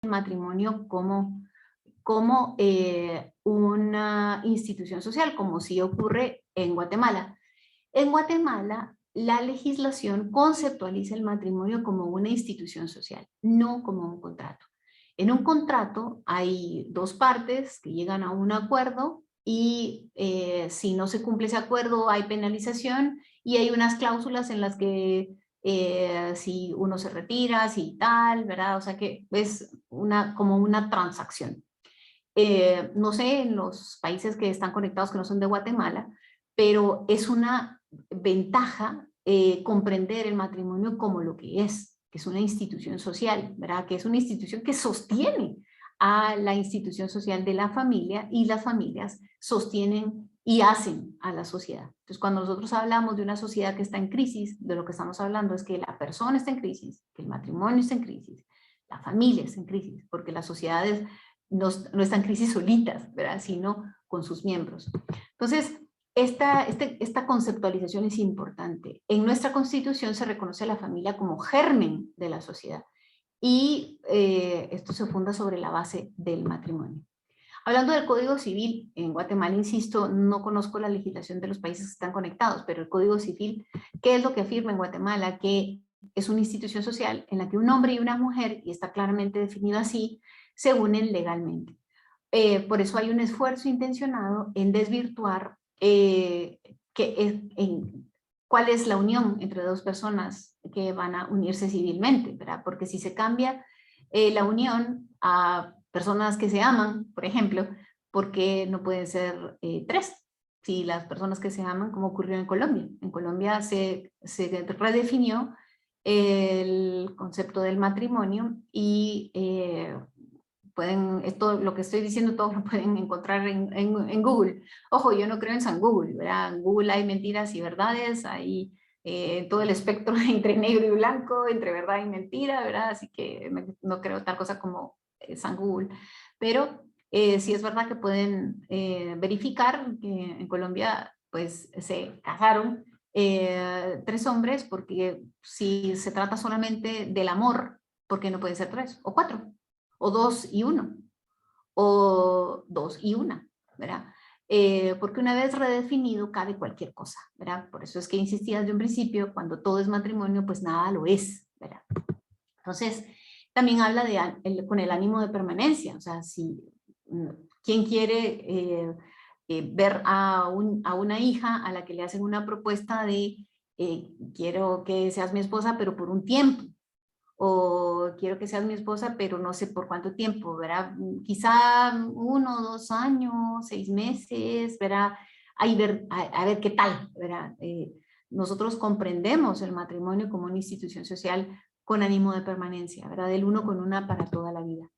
el matrimonio como una institución social, como sí ocurre en Guatemala. En Guatemala, la legislación conceptualiza el matrimonio como una institución social, no como un contrato. En un contrato hay dos partes que llegan a un acuerdo y si no se cumple ese acuerdo hay penalización y hay unas cláusulas en las que si uno se retira, si tal, ¿verdad? O sea que es como una transacción. No sé, en los países que están conectados que no son de Guatemala, pero es una ventaja comprender el matrimonio como lo que es una institución social, ¿verdad? Que es una institución que sostiene a la institución social de la familia y las familias sostienen y hacen a la sociedad. Entonces, cuando nosotros hablamos de una sociedad que está en crisis, de lo que estamos hablando es que la persona está en crisis, que el matrimonio está en crisis, la familia está en crisis, porque las sociedades no están en crisis solitas, ¿verdad? Sino con sus miembros. Entonces, esta conceptualización es importante. En nuestra Constitución se reconoce a la familia como germen de la sociedad y esto se funda sobre la base del matrimonio. Hablando del Código Civil, en Guatemala, insisto, no conozco la legislación de los países que están conectados, pero el Código Civil, ¿qué es lo que afirma en Guatemala? Que es una institución social en la que un hombre y una mujer, y está claramente definido así, se unen legalmente. Por eso hay un esfuerzo intencionado en desvirtuar cuál es la unión entre dos personas que van a unirse civilmente, ¿verdad? Porque si se cambia la unión a personas que se aman, por ejemplo, ¿por qué no pueden ser tres? Si las personas que se aman, como ocurrió en Colombia. En Colombia se redefinió el concepto del matrimonio y esto lo que estoy diciendo todos lo pueden encontrar en Google. Ojo, yo no creo en San Google, ¿verdad? En Google hay mentiras y verdades, hay todo el espectro entre negro y blanco, entre verdad y mentira, ¿verdad? Así que no creo tal cosa como San Google. Pero sí es verdad que pueden verificar que en Colombia pues se casaron tres hombres porque si se trata solamente del amor, ¿por qué no pueden ser tres o cuatro? O dos y uno, o dos y una, ¿verdad? Porque una vez redefinido cabe cualquier cosa, ¿verdad? Por eso es que insistía desde un principio, cuando todo es matrimonio, pues nada lo es, ¿verdad? Entonces, también habla con el ánimo de permanencia, o sea, si quien quiere ver a una hija a la que le hacen una propuesta de quiero que seas mi esposa, pero por un tiempo, o quiero que seas mi esposa, pero no sé por cuánto tiempo, ¿verdad? Quizá 1, 2 años, 6 meses, ¿verdad? Ahí a ver qué tal, ¿verdad? Nosotros comprendemos el matrimonio como una institución social con ánimo de permanencia, ¿verdad? Del uno con una para toda la vida.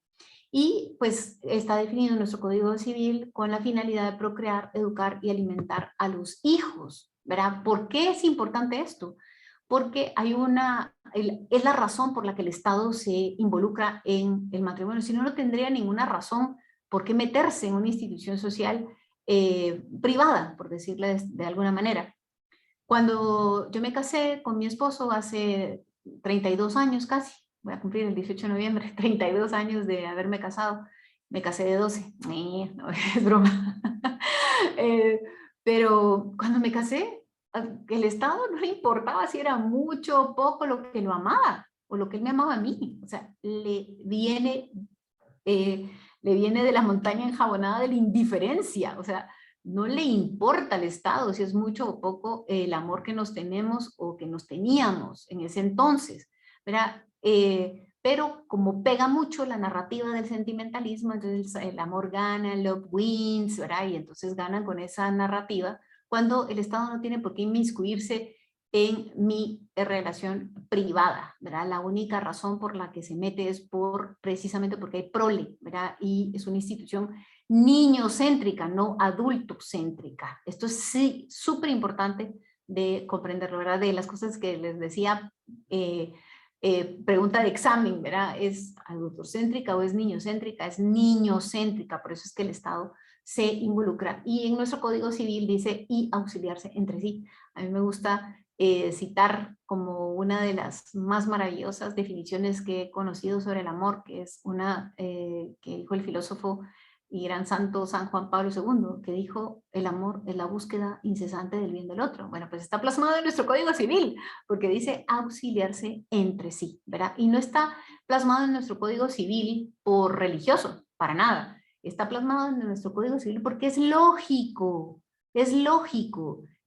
Y pues está definido en nuestro Código Civil con la finalidad de procrear, educar y alimentar a los hijos, ¿verdad? ¿Por qué es importante esto? Porque es la razón por la que el Estado se involucra en el matrimonio. Si no, no tendría ninguna razón por qué meterse en una institución social privada, por decirle de alguna manera. Cuando yo me casé con mi esposo hace 32 años casi, voy a cumplir el 18 de noviembre, 32 años de haberme casado, me casé de 12, no, es broma. Eh, pero cuando me casé, el Estado no le importaba si era mucho o poco lo que lo amaba, o lo que él me amaba a mí, o sea, le viene de la montaña enjabonada de la indiferencia, o sea, no le importa al Estado si es mucho o poco el amor que nos tenemos o que nos teníamos en ese entonces, ¿verdad? Pero como pega mucho la narrativa del sentimentalismo, entonces el amor gana, love wins, ¿verdad? Y entonces ganan con esa narrativa, cuando el Estado no tiene por qué inmiscuirse en mi relación privada, ¿verdad? La única razón por la que se mete es precisamente porque hay prole, ¿verdad? Y es una institución niñocéntrica, no adultocéntrica. Esto es sí, súper importante de comprenderlo, ¿verdad? De las cosas que les decía, pregunta de examen, ¿verdad? ¿Es adultocéntrica o es niñocéntrica? Es niñocéntrica, por eso es que el Estado se involucra. Y en nuestro Código Civil dice y auxiliarse entre sí. A mí me gusta citar como una de las más maravillosas definiciones que he conocido sobre el amor, que es una que dijo el filósofo y gran santo San Juan Pablo II, que dijo: el amor es la búsqueda incesante del bien del otro. Bueno, pues está plasmado en nuestro Código Civil, porque dice auxiliarse entre sí, ¿verdad? Y no está plasmado en nuestro Código Civil por religioso, para nada. Está plasmado en nuestro Código Civil porque es lógico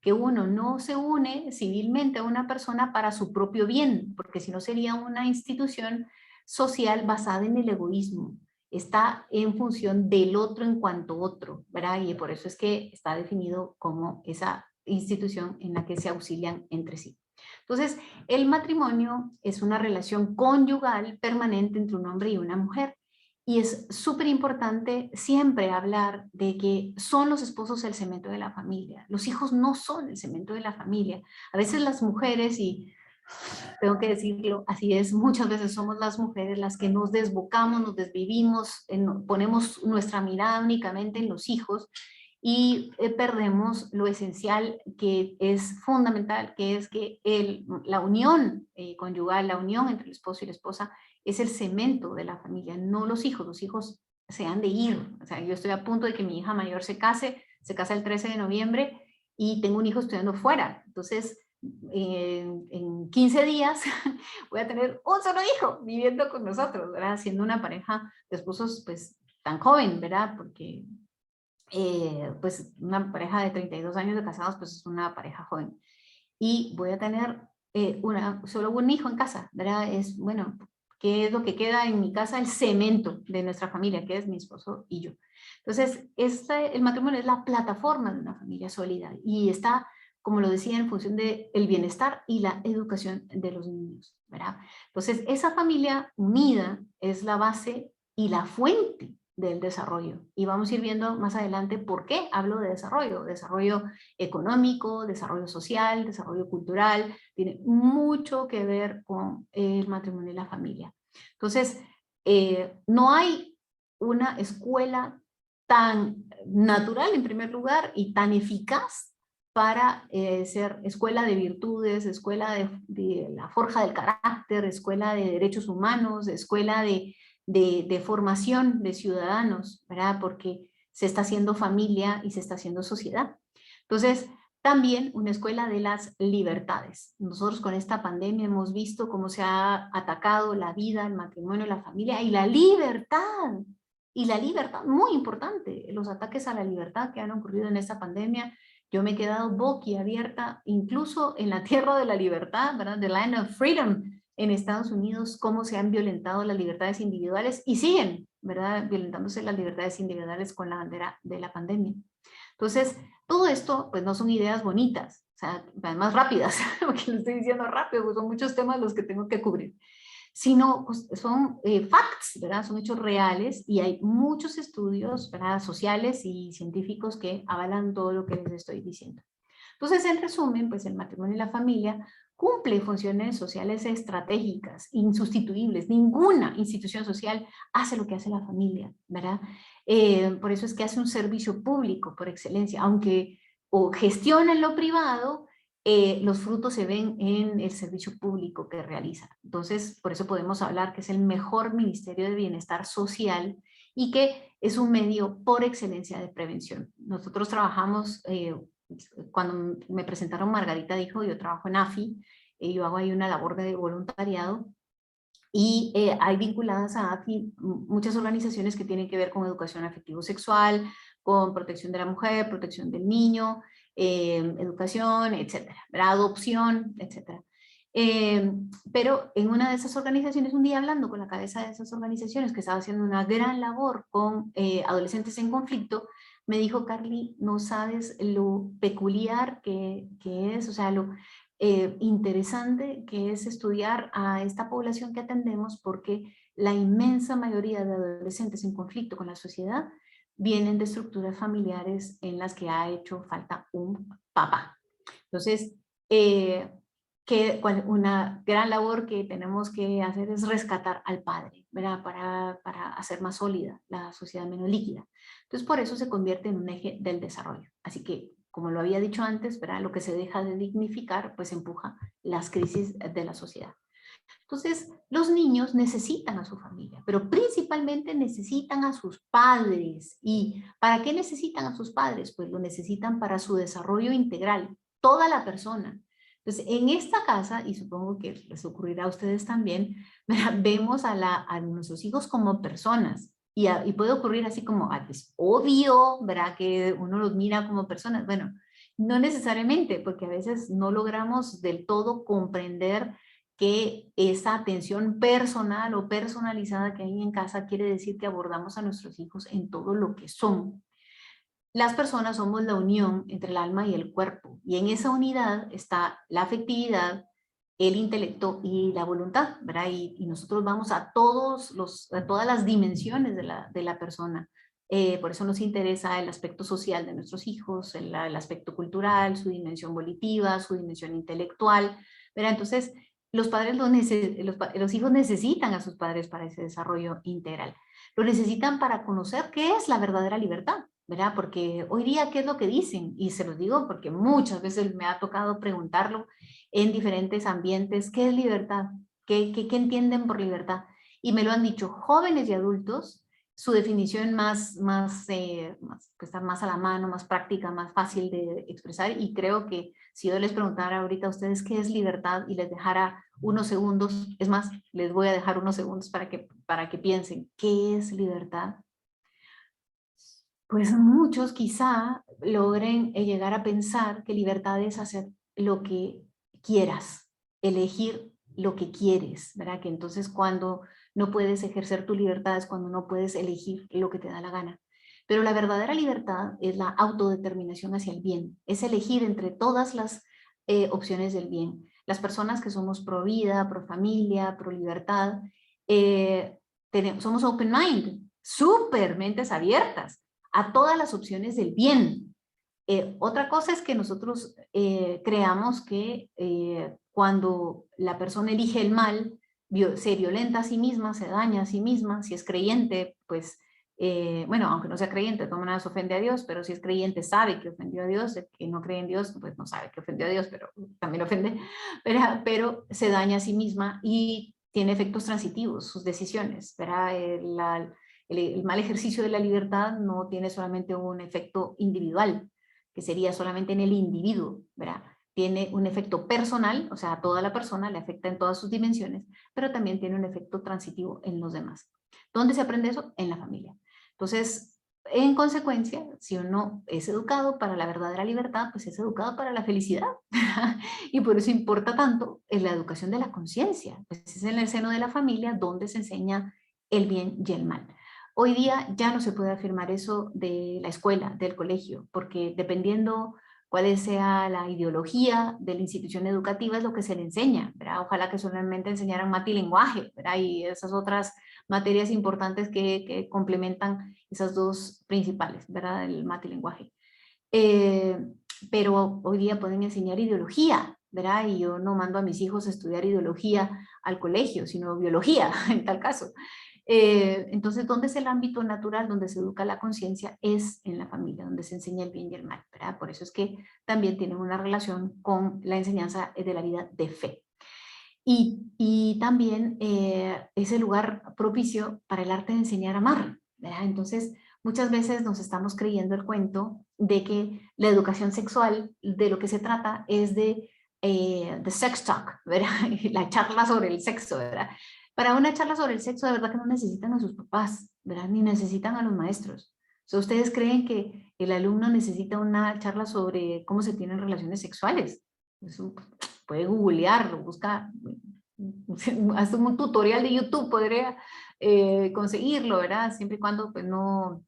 que uno no se une civilmente a una persona para su propio bien, porque si no sería una institución social basada en el egoísmo. Está en función del otro en cuanto otro, ¿verdad? Y por eso es que está definido como esa institución en la que se auxilian entre sí. Entonces, el matrimonio es una relación conyugal permanente entre un hombre y una mujer. Y es súper importante siempre hablar de que son los esposos el cemento de la familia. Los hijos no son el cemento de la familia. A veces las mujeres, y tengo que decirlo, así es, muchas veces somos las mujeres las que nos desbocamos, nos desvivimos, ponemos nuestra mirada únicamente en los hijos y perdemos lo esencial que es fundamental, que es que la unión conyugal, la unión entre el esposo y la esposa es el cemento de la familia, no los hijos se han de ir. O sea, yo estoy a punto de que mi hija mayor se casa el 13 de noviembre y tengo un hijo estudiando fuera. Entonces, en 15 días voy a tener un solo hijo viviendo con nosotros, ¿verdad? Siendo una pareja de esposos pues tan joven, ¿verdad? Porque pues una pareja de 32 años de casados pues es una pareja joven. Y voy a tener solo un hijo en casa, ¿verdad? Es, bueno, ¿qué es lo que queda en mi casa? El cemento de nuestra familia, que es mi esposo y yo. Entonces, el matrimonio es la plataforma de una familia sólida y está, como lo decía, en función del bienestar y la educación de los niños, ¿verdad? Entonces, esa familia unida es la base y la fuente del desarrollo. Y vamos a ir viendo más adelante por qué hablo de desarrollo económico, desarrollo social, desarrollo cultural, tiene mucho que ver con el matrimonio y la familia. Entonces, no hay una escuela tan natural en primer lugar y tan eficaz para ser escuela de virtudes, escuela de la forja del carácter, escuela de derechos humanos, escuela de formación de ciudadanos, ¿verdad? Porque se está haciendo familia y se está haciendo sociedad. Entonces, también una escuela de las libertades. Nosotros con esta pandemia hemos visto cómo se ha atacado la vida, el matrimonio, la familia y la libertad. Y la libertad, muy importante, los ataques a la libertad que han ocurrido en esta pandemia. Yo me he quedado boquiabierta, incluso en la tierra de la libertad, ¿verdad? The Land of Freedom, en Estados Unidos, cómo se han violentado las libertades individuales y siguen, ¿verdad? Violentándose las libertades individuales con la bandera de la pandemia. Entonces, todo esto, pues no son ideas bonitas, o sea, además rápidas, porque lo estoy diciendo rápido, pues son muchos temas los que tengo que cubrir, sino pues, son facts, ¿verdad? Son hechos reales y hay muchos estudios, ¿verdad? Sociales y científicos que avalan todo lo que les estoy diciendo. Entonces, en resumen, pues el matrimonio y la familia cumple funciones sociales estratégicas, insustituibles. Ninguna institución social hace lo que hace la familia, ¿verdad? Por eso es que hace un servicio público por excelencia, aunque o gestiona en lo privado, los frutos se ven en el servicio público que realiza. Entonces, por eso podemos hablar que es el mejor ministerio de bienestar social y que es un medio por excelencia de prevención. Nosotros trabajamos, cuando me presentaron Margarita dijo, yo trabajo en AFI, yo hago ahí una labor de voluntariado y hay vinculadas a AFI muchas organizaciones que tienen que ver con educación afectivo-sexual, con protección de la mujer, protección del niño, educación, etcétera, adopción, etcétera. Pero en una de esas organizaciones, un día hablando con la cabeza de esas organizaciones que estaba haciendo una gran labor con adolescentes en conflicto, me dijo: Carly, no sabes lo peculiar que es, o sea, lo interesante que es estudiar a esta población que atendemos, porque la inmensa mayoría de adolescentes en conflicto con la sociedad vienen de estructuras familiares en las que ha hecho falta un papá. Entonces, una gran labor que tenemos que hacer es rescatar al padre, ¿verdad? Para hacer más sólida la sociedad, menos líquida. Entonces, por eso se convierte en un eje del desarrollo. Así que como lo había dicho antes, ¿verdad? Lo que se deja de dignificar, pues empuja las crisis de la sociedad. Entonces, los niños necesitan a su familia, pero principalmente necesitan a sus padres. ¿Y para qué necesitan a sus padres? Pues lo necesitan para su desarrollo integral, toda la persona. Entonces, en esta casa, y supongo que les ocurrirá a ustedes también, vemos a nuestros hijos como personas. Y puede ocurrir así como, es obvio, ¿verdad? Que uno los mira como personas. Bueno, no necesariamente, porque a veces no logramos del todo comprender que esa atención personal o personalizada que hay en casa quiere decir que abordamos a nuestros hijos en todo lo que son. Las personas somos la unión entre el alma y el cuerpo, y en esa unidad está la afectividad, el intelecto y la voluntad, ¿verdad? Y nosotros vamos a todas las dimensiones de la persona. Por eso nos interesa el aspecto social de nuestros hijos, el aspecto cultural, su dimensión volitiva, su dimensión intelectual, ¿verdad? Entonces, los hijos necesitan a sus padres para ese desarrollo integral. Lo necesitan para conocer qué es la verdadera libertad, ¿verdad? Porque hoy día, ¿qué es lo que dicen? Y se los digo porque muchas veces me ha tocado preguntarlo en diferentes ambientes, ¿qué es libertad? ¿Qué entienden por libertad? Y me lo han dicho jóvenes y adultos, su definición que está más a la mano, más práctica, más fácil de expresar, y creo que si yo les preguntara ahorita a ustedes qué es libertad y les dejara unos segundos, es más, les voy a dejar unos segundos para que piensen, ¿qué es libertad? Pues muchos quizá logren llegar a pensar que libertad es hacer lo que quieras, elegir lo que quieres, ¿verdad? Que entonces cuando no puedes ejercer tu libertad es cuando no puedes elegir lo que te da la gana. Pero la verdadera libertad es la autodeterminación hacia el bien, es elegir entre todas las opciones del bien. Las personas que somos pro vida, pro familia, pro libertad, somos open mind, súper mentes abiertas a todas las opciones del bien. Otra cosa es que nosotros creamos que cuando la persona elige el mal, se violenta a sí misma, se daña a sí misma. Si es creyente, pues, bueno, aunque no sea creyente, de todas maneras ofende a Dios, pero si es creyente sabe que ofendió a Dios. El que no cree en Dios, pues no sabe que ofendió a Dios, pero también ofende, pero se daña a sí misma y tiene efectos transitivos, sus decisiones, ¿verdad? El mal ejercicio de la libertad no tiene solamente un efecto individual, que sería solamente en el individuo, ¿verdad? Tiene un efecto personal, o sea, a toda la persona le afecta en todas sus dimensiones, pero también tiene un efecto transitivo en los demás. ¿Dónde se aprende eso? En la familia. Entonces, en consecuencia, si uno es educado para la verdadera libertad, pues es educado para la felicidad. Y por eso importa tanto en la educación de la conciencia. Pues es en el seno de la familia donde se enseña el bien y el mal. Hoy día ya no se puede afirmar eso de la escuela, del colegio, porque dependiendo cuál sea la ideología de la institución educativa es lo que se le enseña, ¿verdad? Ojalá que solamente enseñaran mate y lenguaje, ¿verdad? Y esas otras materias importantes que complementan esas dos principales, ¿verdad? El mate y lenguaje. Eh, pero hoy día pueden enseñar ideología, ¿verdad? Y yo no mando a mis hijos a estudiar ideología al colegio, sino biología, en tal caso. Entonces, ¿dónde es el ámbito natural donde se educa la conciencia? Es en la familia, donde se enseña el bien y el mal, ¿verdad? Por eso es que también tienen una relación con la enseñanza de la vida de fe. Y también es el lugar propicio para el arte de enseñar a amar, ¿verdad? Entonces, muchas veces nos estamos creyendo el cuento de que la educación sexual, de lo que se trata, es de sex talk, ¿verdad? La charla sobre el sexo, ¿verdad? Para una charla sobre el sexo, de verdad que no necesitan a sus papás, ¿verdad? Ni necesitan a los maestros. O sea, ¿ustedes creen que el alumno necesita una charla sobre cómo se tienen relaciones sexuales? Eso puede googlearlo, busca, hace un tutorial de YouTube, podría conseguirlo, ¿verdad? Siempre y cuando pues, no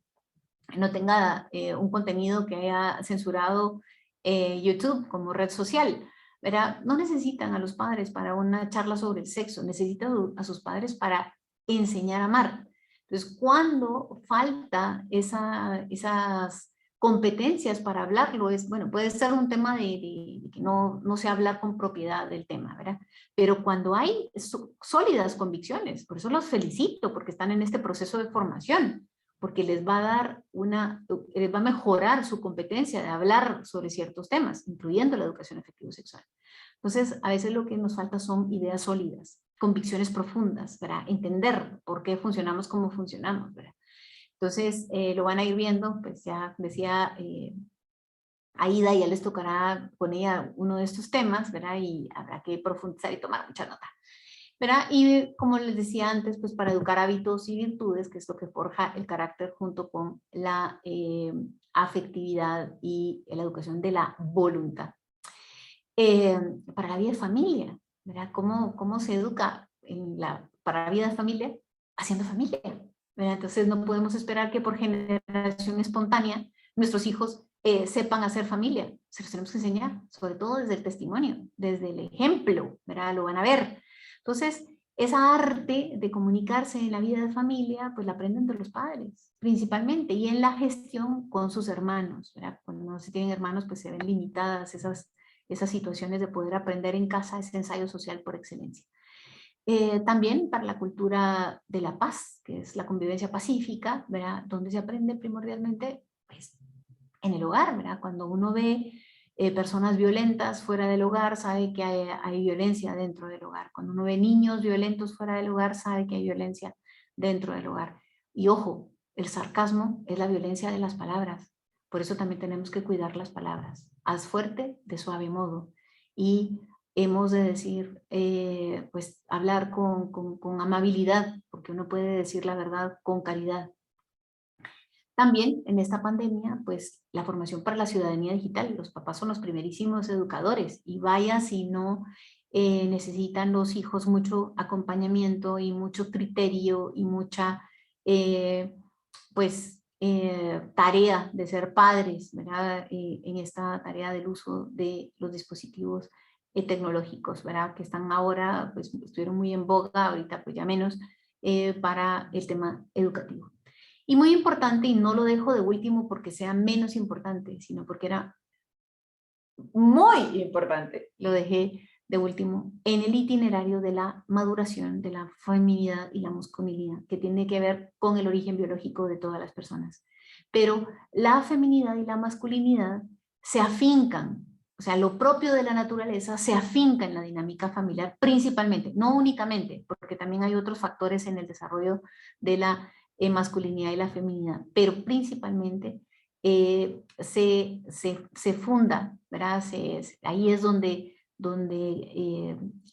tenga un contenido que haya censurado YouTube como red social, ¿verdad? No necesitan a los padres para una charla sobre el sexo, necesitan a sus padres para enseñar a amar. Entonces, cuando falta esas competencias para hablarlo, bueno, puede ser un tema de que no se habla con propiedad del tema, ¿verdad? Pero cuando hay sólidas convicciones, por eso los felicito, porque están en este proceso de formación. porque les va a dar les va a mejorar su competencia de hablar sobre ciertos temas, incluyendo la educación afectivo-sexual. Entonces, a veces lo que nos falta son ideas sólidas, convicciones profundas, ¿verdad? Entender por qué funcionamos como funcionamos, ¿verdad? Entonces, lo van a ir viendo, pues ya decía Aida, ya les tocará con ella uno de estos temas, ¿verdad? Y habrá que profundizar y tomar mucha nota, ¿verdad? Y como les decía antes, pues para educar hábitos y virtudes, que es lo que forja el carácter junto con la afectividad y la educación de la voluntad. Para la vida de familia, ¿verdad? ¿Cómo se educa para la vida de familia? Haciendo familia, ¿verdad? Entonces no podemos esperar que por generación espontánea nuestros hijos sepan hacer familia. Se los tenemos que enseñar, sobre todo desde el testimonio, desde el ejemplo, ¿verdad? Lo van a ver. Entonces, esa arte de comunicarse en la vida de familia, pues la aprenden de los padres, principalmente, y en la gestión con sus hermanos, ¿verdad? Cuando no se tienen hermanos, pues se ven limitadas esas situaciones de poder aprender en casa, ese ensayo social por excelencia. También para la cultura de la paz, que es la convivencia pacífica, ¿verdad? Donde se aprende primordialmente, pues, en el hogar, ¿verdad? Cuando uno ve personas violentas fuera del hogar, sabe que hay violencia dentro del hogar. Cuando uno ve niños violentos fuera del hogar, sabe que hay violencia dentro del hogar. Y ojo, el sarcasmo es la violencia de las palabras. Por eso también tenemos que cuidar las palabras. Haz fuerte de suave modo. Y hemos de decir, pues hablar con amabilidad, porque uno puede decir la verdad con caridad. También en esta pandemia, pues la formación para la ciudadanía digital, los papás son los primerísimos educadores y vaya si no necesitan los hijos mucho acompañamiento y mucho criterio y mucha tarea de ser padres, ¿verdad? En esta tarea del uso de los dispositivos tecnológicos, ¿verdad? Que están ahora, pues estuvieron muy en boga, ahorita pues ya menos, para el tema educativo. Y muy importante, y no lo dejo de último porque sea menos importante, sino porque era muy importante, lo dejé de último, en el itinerario de la maduración de la feminidad y la masculinidad, que tiene que ver con el origen biológico de todas las personas. Pero la feminidad y la masculinidad se afincan, o sea, lo propio de la naturaleza se afinca en la dinámica familiar principalmente, no únicamente, porque también hay otros factores en el desarrollo de la masculinidad y la feminidad, pero principalmente se funda, ¿verdad? Ahí es donde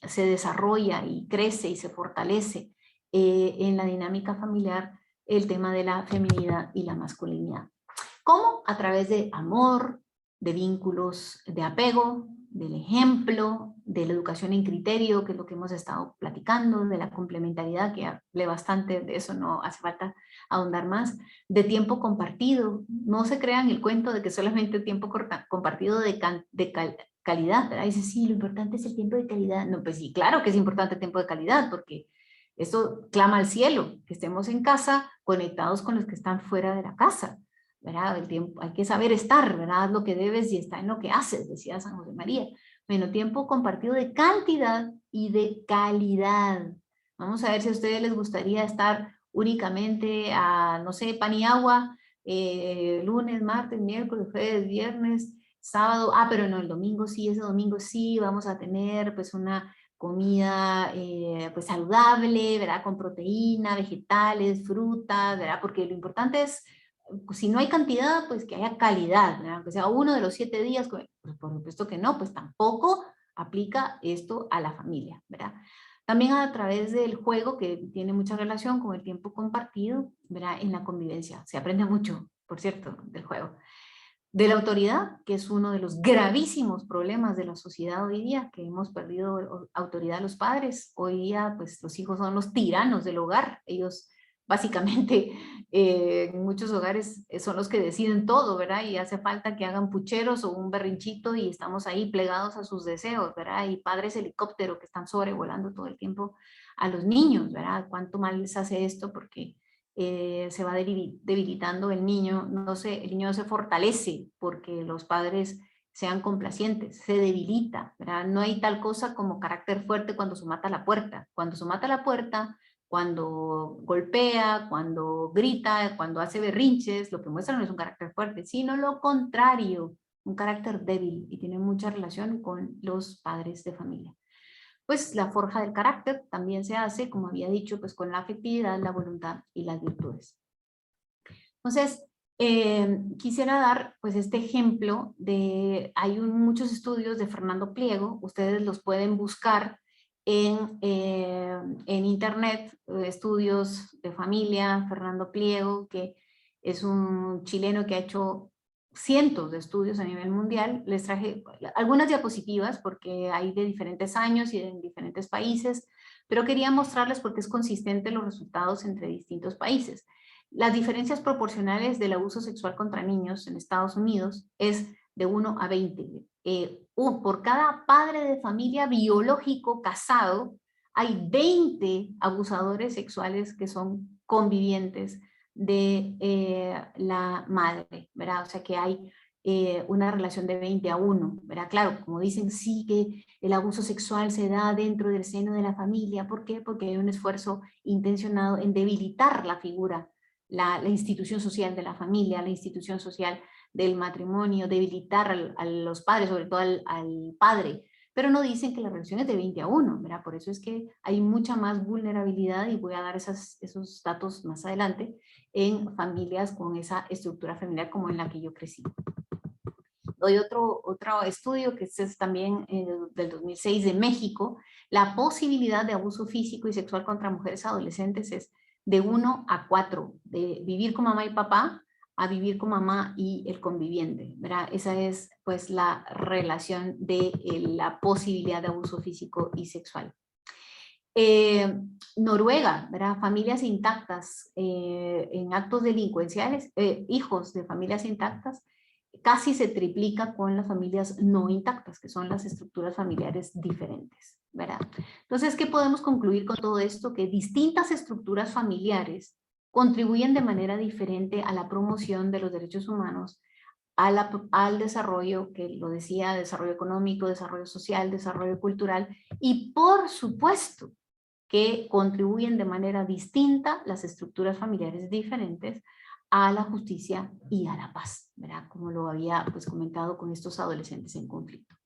se desarrolla y crece y se fortalece en la dinámica familiar el tema de la feminidad y la masculinidad. ¿Cómo? A través de amor, de vínculos de apego, del ejemplo, de la educación en criterio, que es lo que hemos estado platicando, de la complementariedad, que hablé bastante, de eso no hace falta ahondar más, de tiempo compartido. No se crean el cuento de que solamente tiempo compartido de calidad, ¿verdad? Dice, sí, lo importante es el tiempo de calidad. No, pues sí, claro que es importante el tiempo de calidad, porque esto clama al cielo, que estemos en casa conectados con los que están fuera de la casa, ¿verdad? El tiempo, hay que saber estar, ¿verdad? Haz lo que debes y está en lo que haces, decía San José María. Bueno, tiempo compartido de cantidad y de calidad. Vamos a ver si a ustedes les gustaría estar únicamente a, no sé, pan y agua, lunes, martes, miércoles, jueves, viernes, sábado, pero no, el domingo sí, ese domingo sí, vamos a tener pues una comida pues saludable, ¿verdad? Con proteína, vegetales, frutas, ¿verdad? Porque lo importante es, si no hay cantidad, pues que haya calidad, ¿verdad? Aunque sea uno de los 7 días, pues por supuesto que no, pues tampoco aplica esto a la familia, ¿verdad? También a través del juego, que tiene mucha relación con el tiempo compartido, ¿verdad? En la convivencia. Se aprende mucho, por cierto, del juego. De la autoridad, que es uno de los gravísimos problemas de la sociedad hoy día, que hemos perdido autoridad a los padres. Hoy día, pues los hijos son los tiranos del hogar. Ellos básicamente en muchos hogares son los que deciden todo, ¿verdad? Y hace falta que hagan pucheros o un berrinchito y estamos ahí plegados a sus deseos, ¿verdad? Y padres helicóptero que están sobrevolando todo el tiempo a los niños, ¿verdad? ¿Cuánto mal les hace esto? Porque se va debilitando el niño, el niño no se fortalece porque los padres sean complacientes, se debilita, ¿verdad? No hay tal cosa como carácter fuerte cuando se mata la puerta. Cuando se mata la puerta, cuando golpea, cuando grita, cuando hace berrinches, lo que muestra no es un carácter fuerte, sino lo contrario, un carácter débil, y tiene mucha relación con los padres de familia. Pues la forja del carácter también se hace, como había dicho, pues con la afectividad, la voluntad y las virtudes. Entonces, quisiera dar pues este ejemplo de, hay muchos estudios de Fernando Pliego, ustedes los pueden buscar en internet, estudios de familia, Fernando Pliego, que es un chileno que ha hecho cientos de estudios a nivel mundial. Les traje algunas diapositivas porque hay de diferentes años y de diferentes países, pero quería mostrarles porque es consistente los resultados entre distintos países. Las diferencias proporcionales del abuso sexual contra niños en Estados Unidos es de 1 a 20. Por cada padre de familia biológico casado, hay 20 abusadores sexuales que son convivientes de la madre, ¿verdad? O sea que hay una relación de 20 a 1, ¿verdad? Claro, como dicen, sí que el abuso sexual se da dentro del seno de la familia. ¿Por qué? Porque hay un esfuerzo intencionado en debilitar la figura, la institución social de la familia, la institución social del matrimonio, debilitar a los padres, sobre todo al padre, pero no dicen que la relación es de 20 a 1, ¿verdad? Por eso es que hay mucha más vulnerabilidad, y voy a dar esos datos más adelante, en familias con esa estructura familiar como en la que yo crecí. Doy otro estudio que es también del 2006 de México. La posibilidad de abuso físico y sexual contra mujeres adolescentes es de 1 a 4, de vivir con mamá y papá a vivir con mamá y el conviviente, ¿verdad? Esa es pues la relación de la posibilidad de abuso físico y sexual. Noruega, ¿verdad? Familias intactas en actos delincuenciales, hijos de familias intactas, casi se triplica con las familias no intactas, que son las estructuras familiares diferentes, ¿verdad? Entonces, ¿qué podemos concluir con todo esto? Que distintas estructuras familiares contribuyen de manera diferente a la promoción de los derechos humanos, al desarrollo, que lo decía, desarrollo económico, desarrollo social, desarrollo cultural, y por supuesto que contribuyen de manera distinta las estructuras familiares diferentes a la justicia y a la paz, ¿verdad? Como lo había pues comentado con estos adolescentes en conflicto.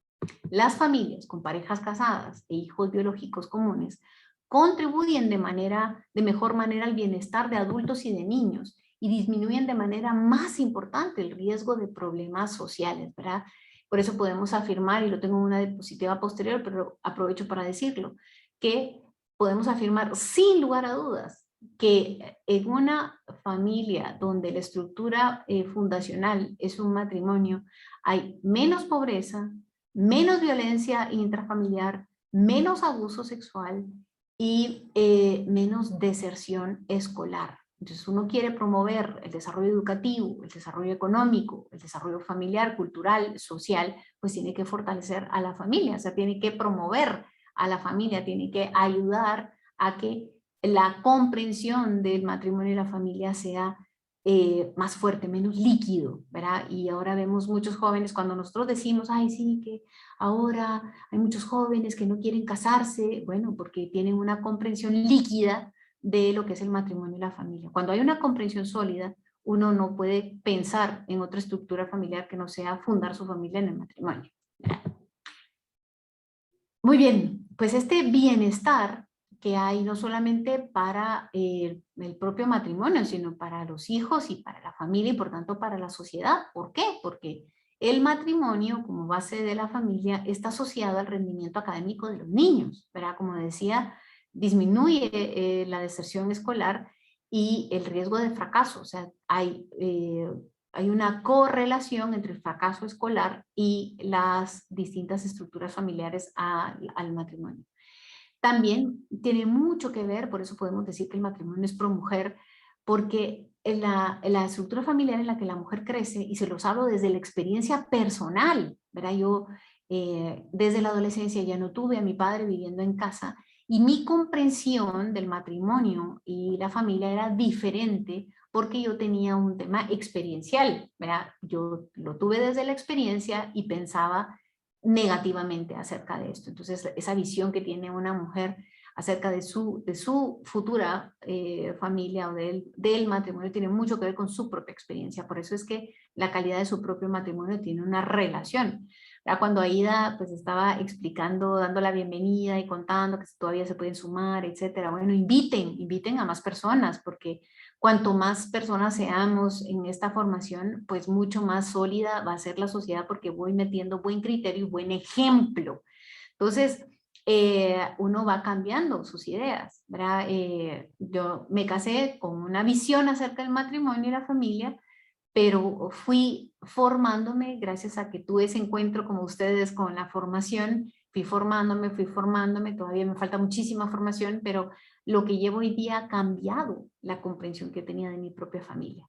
Las familias con parejas casadas e hijos biológicos comunes contribuyen de mejor manera al bienestar de adultos y de niños, y disminuyen de manera más importante el riesgo de problemas sociales, ¿verdad? Por eso podemos afirmar, y lo tengo en una diapositiva posterior, pero aprovecho para decirlo, que podemos afirmar sin lugar a dudas que en una familia donde la estructura fundacional es un matrimonio, hay menos pobreza, menos violencia intrafamiliar, menos abuso sexual y menos deserción escolar. Entonces uno quiere promover el desarrollo educativo, el desarrollo económico, el desarrollo familiar, cultural, social, pues tiene que fortalecer a la familia, o sea, tiene que promover a la familia, tiene que ayudar a que la comprensión del matrimonio y la familia sea más fuerte, menos líquido, ¿verdad? Y ahora vemos muchos jóvenes, cuando nosotros decimos, ay, sí, que ahora hay muchos jóvenes que no quieren casarse, bueno, porque tienen una comprensión líquida de lo que es el matrimonio y la familia. Cuando hay una comprensión sólida, uno no puede pensar en otra estructura familiar que no sea fundar su familia en el matrimonio, ¿verdad? Muy bien, pues este bienestar que hay no solamente para el propio matrimonio, sino para los hijos y para la familia, y por tanto para la sociedad. ¿Por qué? Porque el matrimonio como base de la familia está asociado al rendimiento académico de los niños, ¿verdad? Como decía, disminuye la deserción escolar y el riesgo de fracaso. O sea, hay una correlación entre el fracaso escolar y las distintas estructuras familiares al matrimonio. También tiene mucho que ver, por eso podemos decir que el matrimonio es pro mujer, porque en la estructura familiar en la que la mujer crece, y se los hablo desde la experiencia personal, ¿verdad? Yo desde la adolescencia ya no tuve a mi padre viviendo en casa, y mi comprensión del matrimonio y la familia era diferente porque yo tenía un tema experiencial, ¿verdad? Yo lo tuve desde la experiencia y pensaba negativamente acerca de esto. Entonces, esa visión que tiene una mujer acerca de su futura familia o del matrimonio tiene mucho que ver con su propia experiencia. Por eso es que la calidad de su propio matrimonio tiene una relación. Ya cuando Aida pues estaba explicando, dando la bienvenida y contando que todavía se pueden sumar, etcétera, bueno, inviten a más personas, porque cuanto más personas seamos en esta formación, pues mucho más sólida va a ser la sociedad, porque voy metiendo buen criterio y buen ejemplo. Entonces, uno va cambiando sus ideas, ¿verdad? Yo me casé con una visión acerca del matrimonio y la familia, pero fui formándome gracias a que tuve ese encuentro como ustedes con la formación, fui formándome, todavía me falta muchísima formación, pero lo que llevo hoy día ha cambiado la comprensión que tenía de mi propia familia.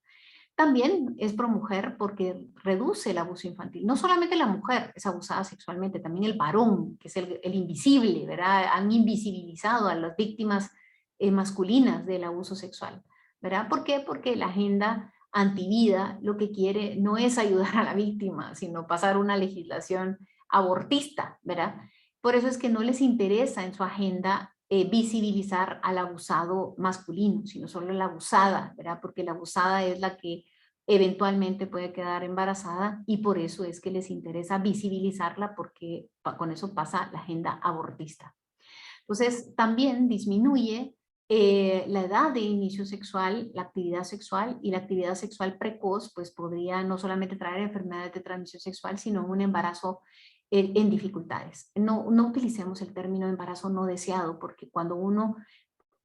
También es pro mujer porque reduce el abuso infantil. No solamente la mujer es abusada sexualmente, también el varón, que es el invisible, ¿verdad? Han invisibilizado a las víctimas masculinas del abuso sexual, ¿verdad? ¿Por qué? Porque la agenda antivida lo que quiere no es ayudar a la víctima, sino pasar una legislación abortista, ¿verdad? Por eso es que no les interesa en su agenda visibilizar al abusado masculino, sino solo la abusada, ¿verdad? Porque la abusada es la que eventualmente puede quedar embarazada y por eso es que les interesa visibilizarla, porque con eso pasa la agenda abortista. Entonces, también disminuye la edad de inicio sexual, la actividad sexual, y la actividad sexual precoz pues podría no solamente traer enfermedades de transmisión sexual, sino un embarazo en dificultades. No utilicemos el término embarazo no deseado, porque cuando uno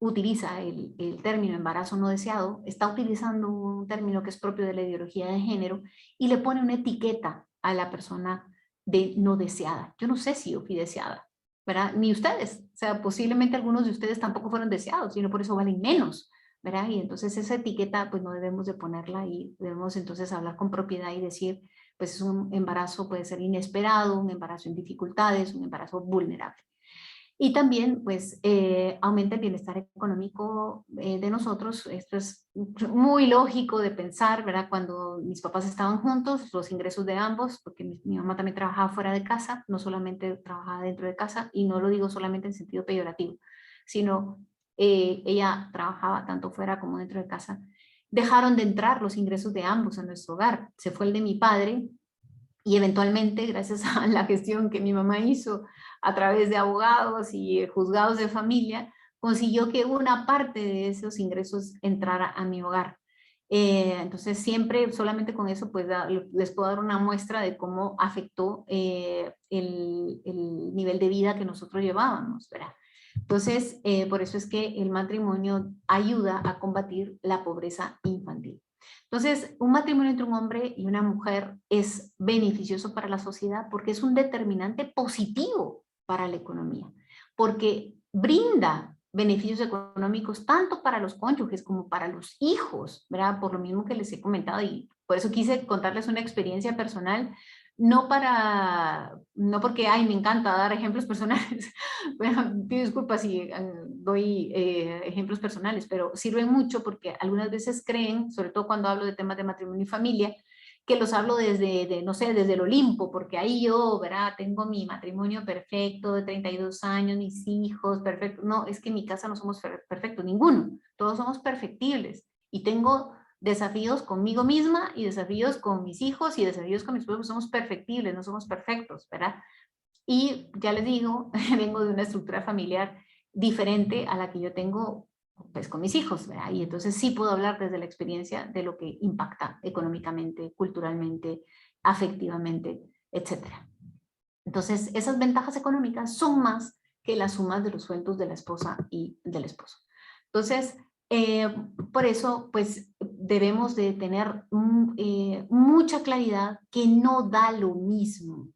utiliza el término embarazo no deseado, está utilizando un término que es propio de la ideología de género y le pone una etiqueta a la persona de no deseada. Yo no sé si yo fui deseada, ¿verdad? Ni ustedes. O sea, posiblemente algunos de ustedes tampoco fueron deseados, sino por eso valen menos, ¿verdad? Y entonces esa etiqueta pues no debemos de ponerla, y debemos entonces hablar con propiedad y decir, pues es un embarazo, puede ser inesperado, un embarazo en dificultades, un embarazo vulnerable. Y también, pues, aumenta el bienestar económico de nosotros. Esto es muy lógico de pensar, ¿verdad? Cuando mis papás estaban juntos, los ingresos de ambos, porque mi mamá también trabajaba fuera de casa, no solamente trabajaba dentro de casa, y no lo digo solamente en sentido peyorativo, sino ella trabajaba tanto fuera como dentro de casa. Dejaron de entrar los ingresos de ambos a nuestro hogar. Se fue el de mi padre, y eventualmente, gracias a la gestión que mi mamá hizo a través de abogados y juzgados de familia, consiguió que una parte de esos ingresos entrara a mi hogar. Entonces siempre, solamente con eso, pues les puedo dar una muestra de cómo afectó el nivel de vida que nosotros llevábamos, ¿verdad? Entonces, por eso es que el matrimonio ayuda a combatir la pobreza infantil. Entonces, un matrimonio entre un hombre y una mujer es beneficioso para la sociedad porque es un determinante positivo para la economía, porque brinda beneficios económicos tanto para los cónyuges como para los hijos, ¿verdad? Por lo mismo que les he comentado, y por eso quise contarles una experiencia personal, no porque, ay, me encanta dar ejemplos personales, bueno, pido disculpas si doy ejemplos personales, pero sirven mucho porque algunas veces creen, sobre todo cuando hablo de temas de matrimonio y familia, que los hablo no sé, desde el Olimpo, porque ahí yo, ¿verdad? Tengo mi matrimonio perfecto de 32 años, mis hijos, perfecto. No, es que en mi casa no somos perfectos, ninguno. Todos somos perfectibles. Y tengo desafíos conmigo misma y desafíos con mis hijos y desafíos con mis pueblos. Somos perfectibles, no somos perfectos, ¿verdad? Y ya les digo, vengo de una estructura familiar diferente a la que yo tengo pues con mis hijos, ¿verdad? Y entonces sí puedo hablar desde la experiencia de lo que impacta económicamente, culturalmente, afectivamente, etcétera. Entonces, esas ventajas económicas son más que las sumas de los sueldos de la esposa y del esposo. Entonces, por eso, pues, debemos de tener mucha claridad que no da lo mismo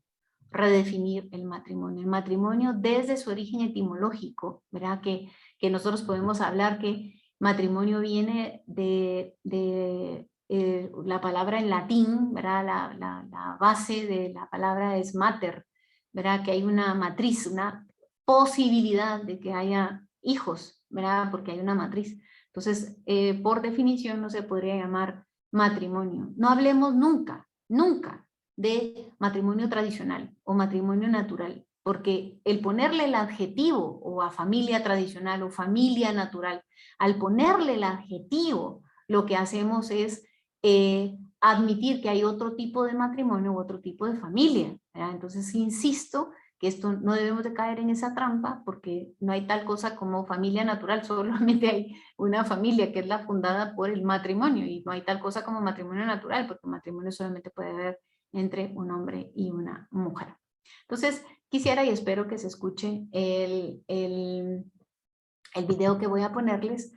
redefinir el matrimonio. El matrimonio desde su origen etimológico, ¿verdad? Que nosotros podemos hablar que matrimonio viene de la palabra en latín, ¿verdad? La base de la palabra es mater, ¿verdad? Que hay una matriz, una posibilidad de que haya hijos, ¿verdad? Porque hay una matriz. Entonces, por definición no se podría llamar matrimonio. No hablemos nunca, nunca de matrimonio tradicional o matrimonio natural, porque el ponerle el adjetivo o a familia tradicional o familia natural, al ponerle el adjetivo, lo que hacemos es admitir que hay otro tipo de matrimonio u otro tipo de familia, ¿verdad? Entonces insisto que esto no debemos de caer en esa trampa porque no hay tal cosa como familia natural, solamente hay una familia que es la fundada por el matrimonio y no hay tal cosa como matrimonio natural porque matrimonio solamente puede haber entre un hombre y una mujer. Entonces quisiera y espero que se escuche el video que voy a ponerles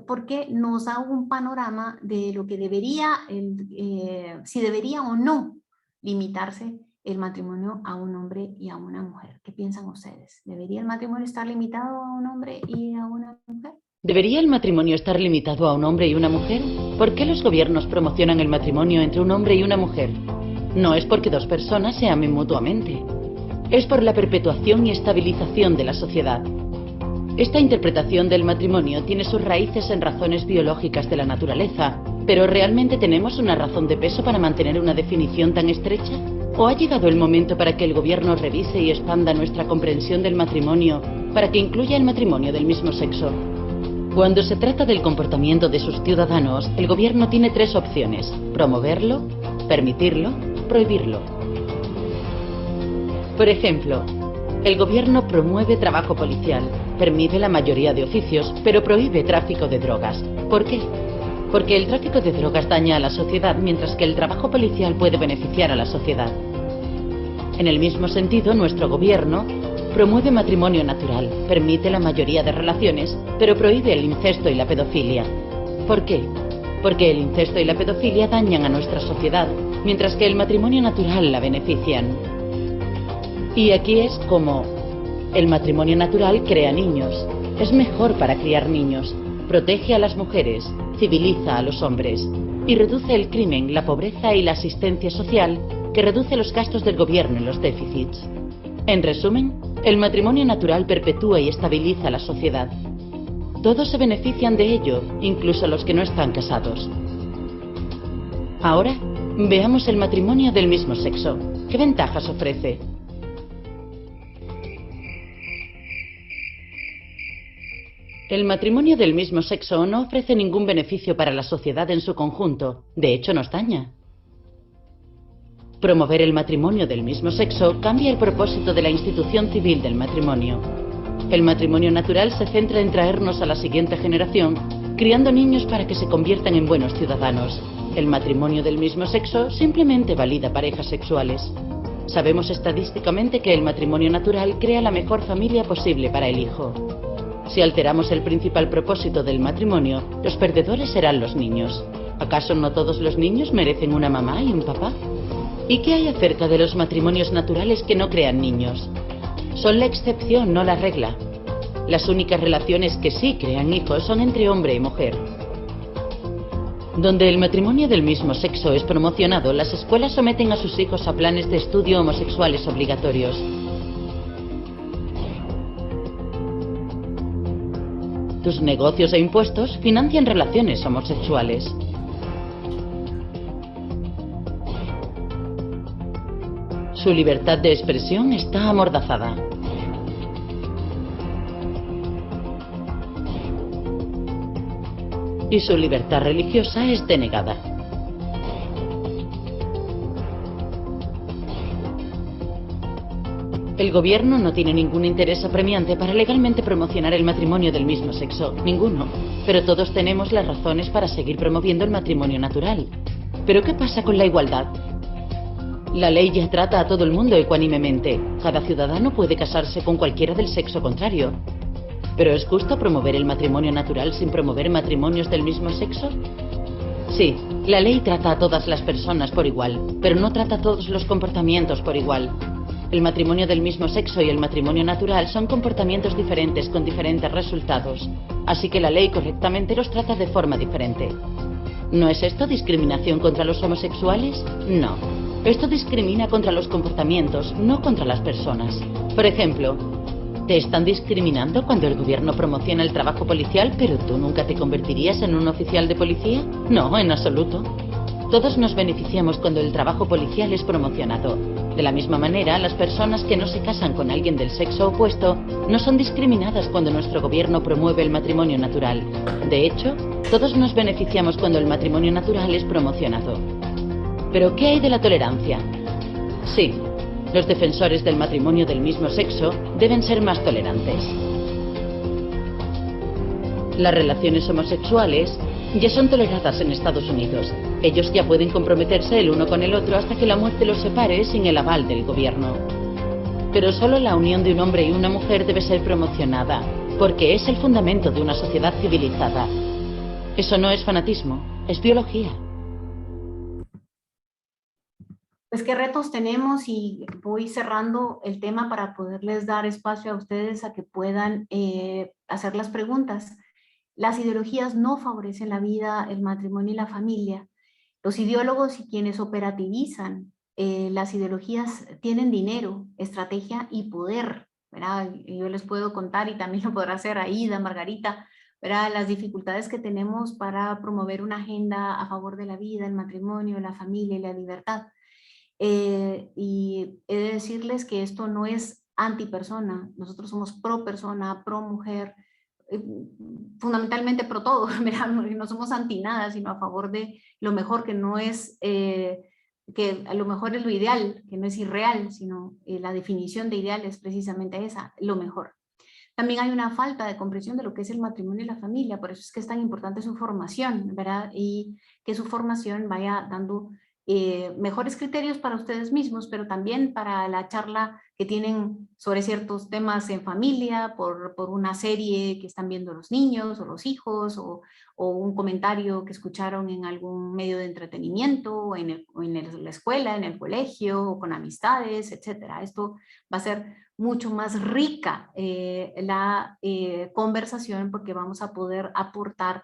porque nos da un panorama de lo que debería, si debería o no limitarse el matrimonio a un hombre y a una mujer. ¿Qué piensan ustedes? ¿Debería el matrimonio estar limitado a un hombre y a una mujer? ¿Debería el matrimonio estar limitado a un hombre y una mujer? ¿Por qué los gobiernos promocionan el matrimonio entre un hombre y una mujer? No es porque dos personas se amen mutuamente. Es por la perpetuación y estabilización de la sociedad. Esta interpretación del matrimonio tiene sus raíces en razones biológicas de la naturaleza, pero ¿realmente tenemos una razón de peso para mantener una definición tan estrecha? ¿O ha llegado el momento para que el gobierno revise y expanda nuestra comprensión del matrimonio para que incluya el matrimonio del mismo sexo? Cuando se trata del comportamiento de sus ciudadanos, el gobierno tiene tres opciones: promoverlo, permitirlo, prohibirlo. Por ejemplo, el gobierno promueve trabajo policial, permite la mayoría de oficios, pero prohíbe tráfico de drogas. ¿Por qué? Porque el tráfico de drogas daña a la sociedad, mientras que el trabajo policial puede beneficiar a la sociedad. En el mismo sentido, nuestro gobierno promueve matrimonio natural, permite la mayoría de relaciones, pero prohíbe el incesto y la pedofilia. ¿Por qué? Porque el incesto y la pedofilia dañan a nuestra sociedad, mientras que el matrimonio natural la benefician. Y aquí es como el matrimonio natural crea niños, es mejor para criar niños, protege a las mujeres, civiliza a los hombres y reduce el crimen, la pobreza y la asistencia social, que reduce los gastos del gobierno y los déficits. En resumen, el matrimonio natural perpetúa y estabiliza la sociedad. Todos se benefician de ello, incluso los que no están casados. Ahora, veamos el matrimonio del mismo sexo. ¿Qué ventajas ofrece? El matrimonio del mismo sexo no ofrece ningún beneficio para la sociedad en su conjunto, de hecho nos daña. Promover el matrimonio del mismo sexo cambia el propósito de la institución civil del matrimonio. El matrimonio natural se centra en traernos a la siguiente generación, criando niños para que se conviertan en buenos ciudadanos. El matrimonio del mismo sexo simplemente valida parejas sexuales. Sabemos estadísticamente que el matrimonio natural crea la mejor familia posible para el hijo. Si alteramos el principal propósito del matrimonio, los perdedores serán los niños. ¿Acaso no todos los niños merecen una mamá y un papá? ¿Y qué hay acerca de los matrimonios naturales que no crean niños? Son la excepción, no la regla. Las únicas relaciones que sí crean hijos son entre hombre y mujer. Donde el matrimonio del mismo sexo es promocionado, las escuelas someten a sus hijos a planes de estudio homosexuales obligatorios. Tus negocios e impuestos financian relaciones homosexuales. Su libertad de expresión está amordazada. Y su libertad religiosa es denegada. El gobierno no tiene ningún interés apremiante para legalmente promocionar el matrimonio del mismo sexo, ninguno. Pero todos tenemos las razones para seguir promoviendo el matrimonio natural. ¿Pero qué pasa con la igualdad? La ley ya trata a todo el mundo ecuánimemente. Cada ciudadano puede casarse con cualquiera del sexo contrario. ¿Pero es justo promover el matrimonio natural sin promover matrimonios del mismo sexo? Sí, la ley trata a todas las personas por igual, pero no trata a todos los comportamientos por igual. El matrimonio del mismo sexo y el matrimonio natural son comportamientos diferentes con diferentes resultados, así que la ley correctamente los trata de forma diferente. ¿No es esto discriminación contra los homosexuales? No. Esto discrimina contra los comportamientos, no contra las personas. Por ejemplo, ¿te están discriminando cuando el gobierno promociona el trabajo policial, pero tú nunca te convertirías en un oficial de policía? No, en absoluto. Todos nos beneficiamos cuando el trabajo policial es promocionado. De la misma manera, las personas que no se casan con alguien del sexo opuesto no son discriminadas cuando nuestro gobierno promueve el matrimonio natural. De hecho, todos nos beneficiamos cuando el matrimonio natural es promocionado. ¿Pero qué hay de la tolerancia? Sí, los defensores del matrimonio del mismo sexo deben ser más tolerantes. Las relaciones homosexuales ya son toleradas en Estados Unidos. Ellos ya pueden comprometerse el uno con el otro hasta que la muerte los separe sin el aval del gobierno. Pero solo la unión de un hombre y una mujer debe ser promocionada, porque es el fundamento de una sociedad civilizada. Eso no es fanatismo, es biología. Pues qué retos tenemos, y voy cerrando el tema para poderles dar espacio a ustedes a que puedan hacer las preguntas. Las ideologías no favorecen la vida, el matrimonio y la familia. Los ideólogos y quienes operativizan las ideologías tienen dinero, estrategia y poder, ¿verdad? Yo les puedo contar, y también lo podrá hacer Aida, Margarita, ¿verdad? Las dificultades que tenemos para promover una agenda a favor de la vida, el matrimonio, la familia y la libertad. Y he de decirles que esto no es antipersona, nosotros somos pro persona, pro mujer, fundamentalmente pro todo, ¿verdad? No somos anti nada, sino a favor de lo mejor, que no es, que a lo mejor es lo ideal, que no es irreal, sino la definición de ideal es precisamente esa, lo mejor. También hay una falta de comprensión de lo que es el matrimonio y la familia, por eso es que es tan importante su formación, ¿verdad? Y que su formación vaya dando mejores criterios para ustedes mismos, pero también para la charla que tienen sobre ciertos temas en familia, por una serie que están viendo los niños o los hijos, o un comentario que escucharon en algún medio de entretenimiento, o en la escuela, en el colegio, o con amistades, etcétera. Esto va a ser mucho más rica la conversación, porque vamos a poder aportar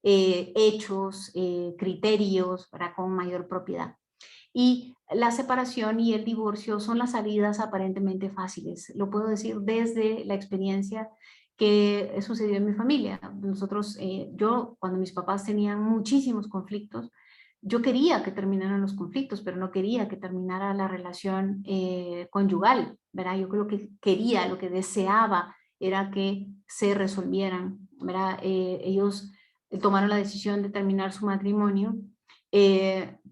hechos, criterios, ¿verdad? Con mayor propiedad. Y la separación y el divorcio son las salidas aparentemente fáciles. Lo puedo decir desde la experiencia que sucedió en mi familia. Nosotros, yo, cuando mis papás tenían muchísimos conflictos, yo quería que terminaran los conflictos, pero no quería que terminara la relación conyugal, ¿verdad? Yo creo que quería, lo que deseaba era que se resolvieran, ¿verdad? Ellos tomaron la decisión de terminar su matrimonio,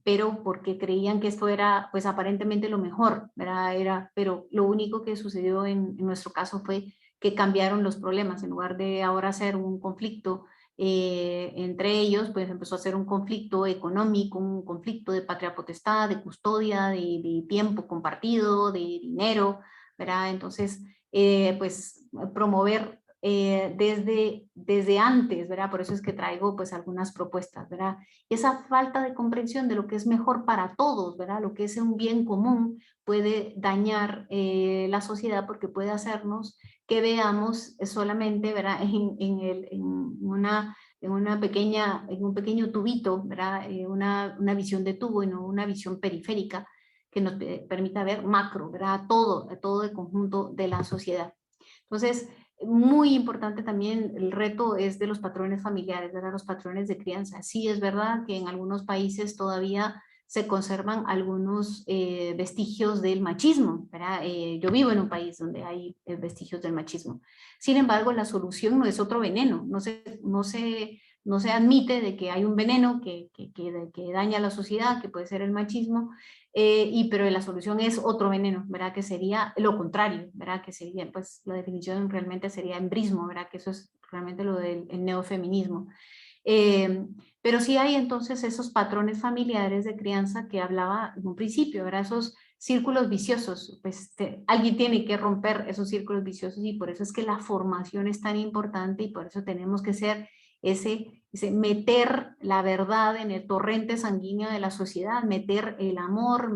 pero porque creían que esto era, pues aparentemente lo mejor, ¿verdad? Pero lo único que sucedió en nuestro caso fue que cambiaron los problemas. En lugar de ahora ser un conflicto entre ellos, pues empezó a ser un conflicto económico, un conflicto de patria potestad, de custodia, de tiempo compartido, de dinero, ¿verdad? Entonces, pues promover desde antes, ¿verdad? Por eso es que traigo pues algunas propuestas, ¿verdad? Esa falta de comprensión de lo que es mejor para todos, ¿verdad? Lo que es un bien común puede dañar la sociedad, porque puede hacernos que veamos solamente, ¿verdad? En un pequeño tubito, ¿verdad? Una visión de tubo y no una visión periférica que nos permita ver macro, ¿verdad? Todo el conjunto de la sociedad. Entonces, muy importante también el reto es de los patrones familiares, ¿verdad? Los patrones de crianza. Sí, es verdad que en algunos países todavía se conservan algunos vestigios del machismo, ¿verdad? Yo vivo en un país donde hay vestigios del machismo. Sin embargo, la solución no es otro veneno, no se admite de que hay un veneno que daña a la sociedad, que puede ser el machismo, pero la solución es otro veneno, ¿verdad? Que sería lo contrario, ¿verdad? Que sería, pues la definición realmente sería embrismo, ¿verdad? Que eso es realmente lo del neofeminismo. Pero sí hay entonces esos patrones familiares de crianza que hablaba en un principio, ¿verdad? Esos círculos viciosos, pues alguien tiene que romper esos círculos viciosos, y por eso es que la formación es tan importante, y por eso tenemos que ser ese meter la verdad en el torrente sanguíneo de la sociedad, meter el amor,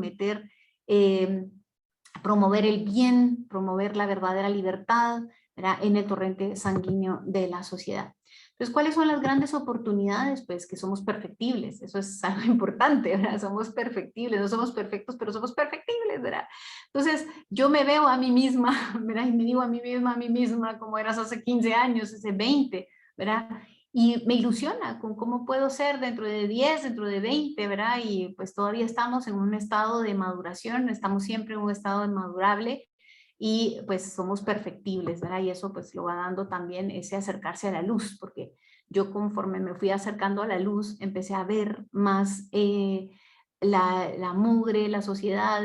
promover el bien, promover la verdadera libertad, ¿verdad? En el torrente sanguíneo de la sociedad. Entonces, ¿cuáles son las grandes oportunidades? Pues que somos perfectibles, eso es algo importante, ¿verdad? Somos perfectibles, no somos perfectos, pero somos perfectibles, ¿verdad? Entonces, yo me veo a mí misma, ¿verdad? Y me digo a mí misma, como eras hace 15 años, hace 20, ¿verdad? y me ilusiona con cómo puedo ser dentro de 10, dentro de 20, ¿verdad? Y pues todavía estamos en un estado de maduración, estamos siempre en un estado de madurable y pues somos perfectibles, ¿verdad? Y eso pues lo va dando también ese acercarse a la luz, porque yo conforme me fui acercando a la luz, empecé a ver más la mugre, la suciedad,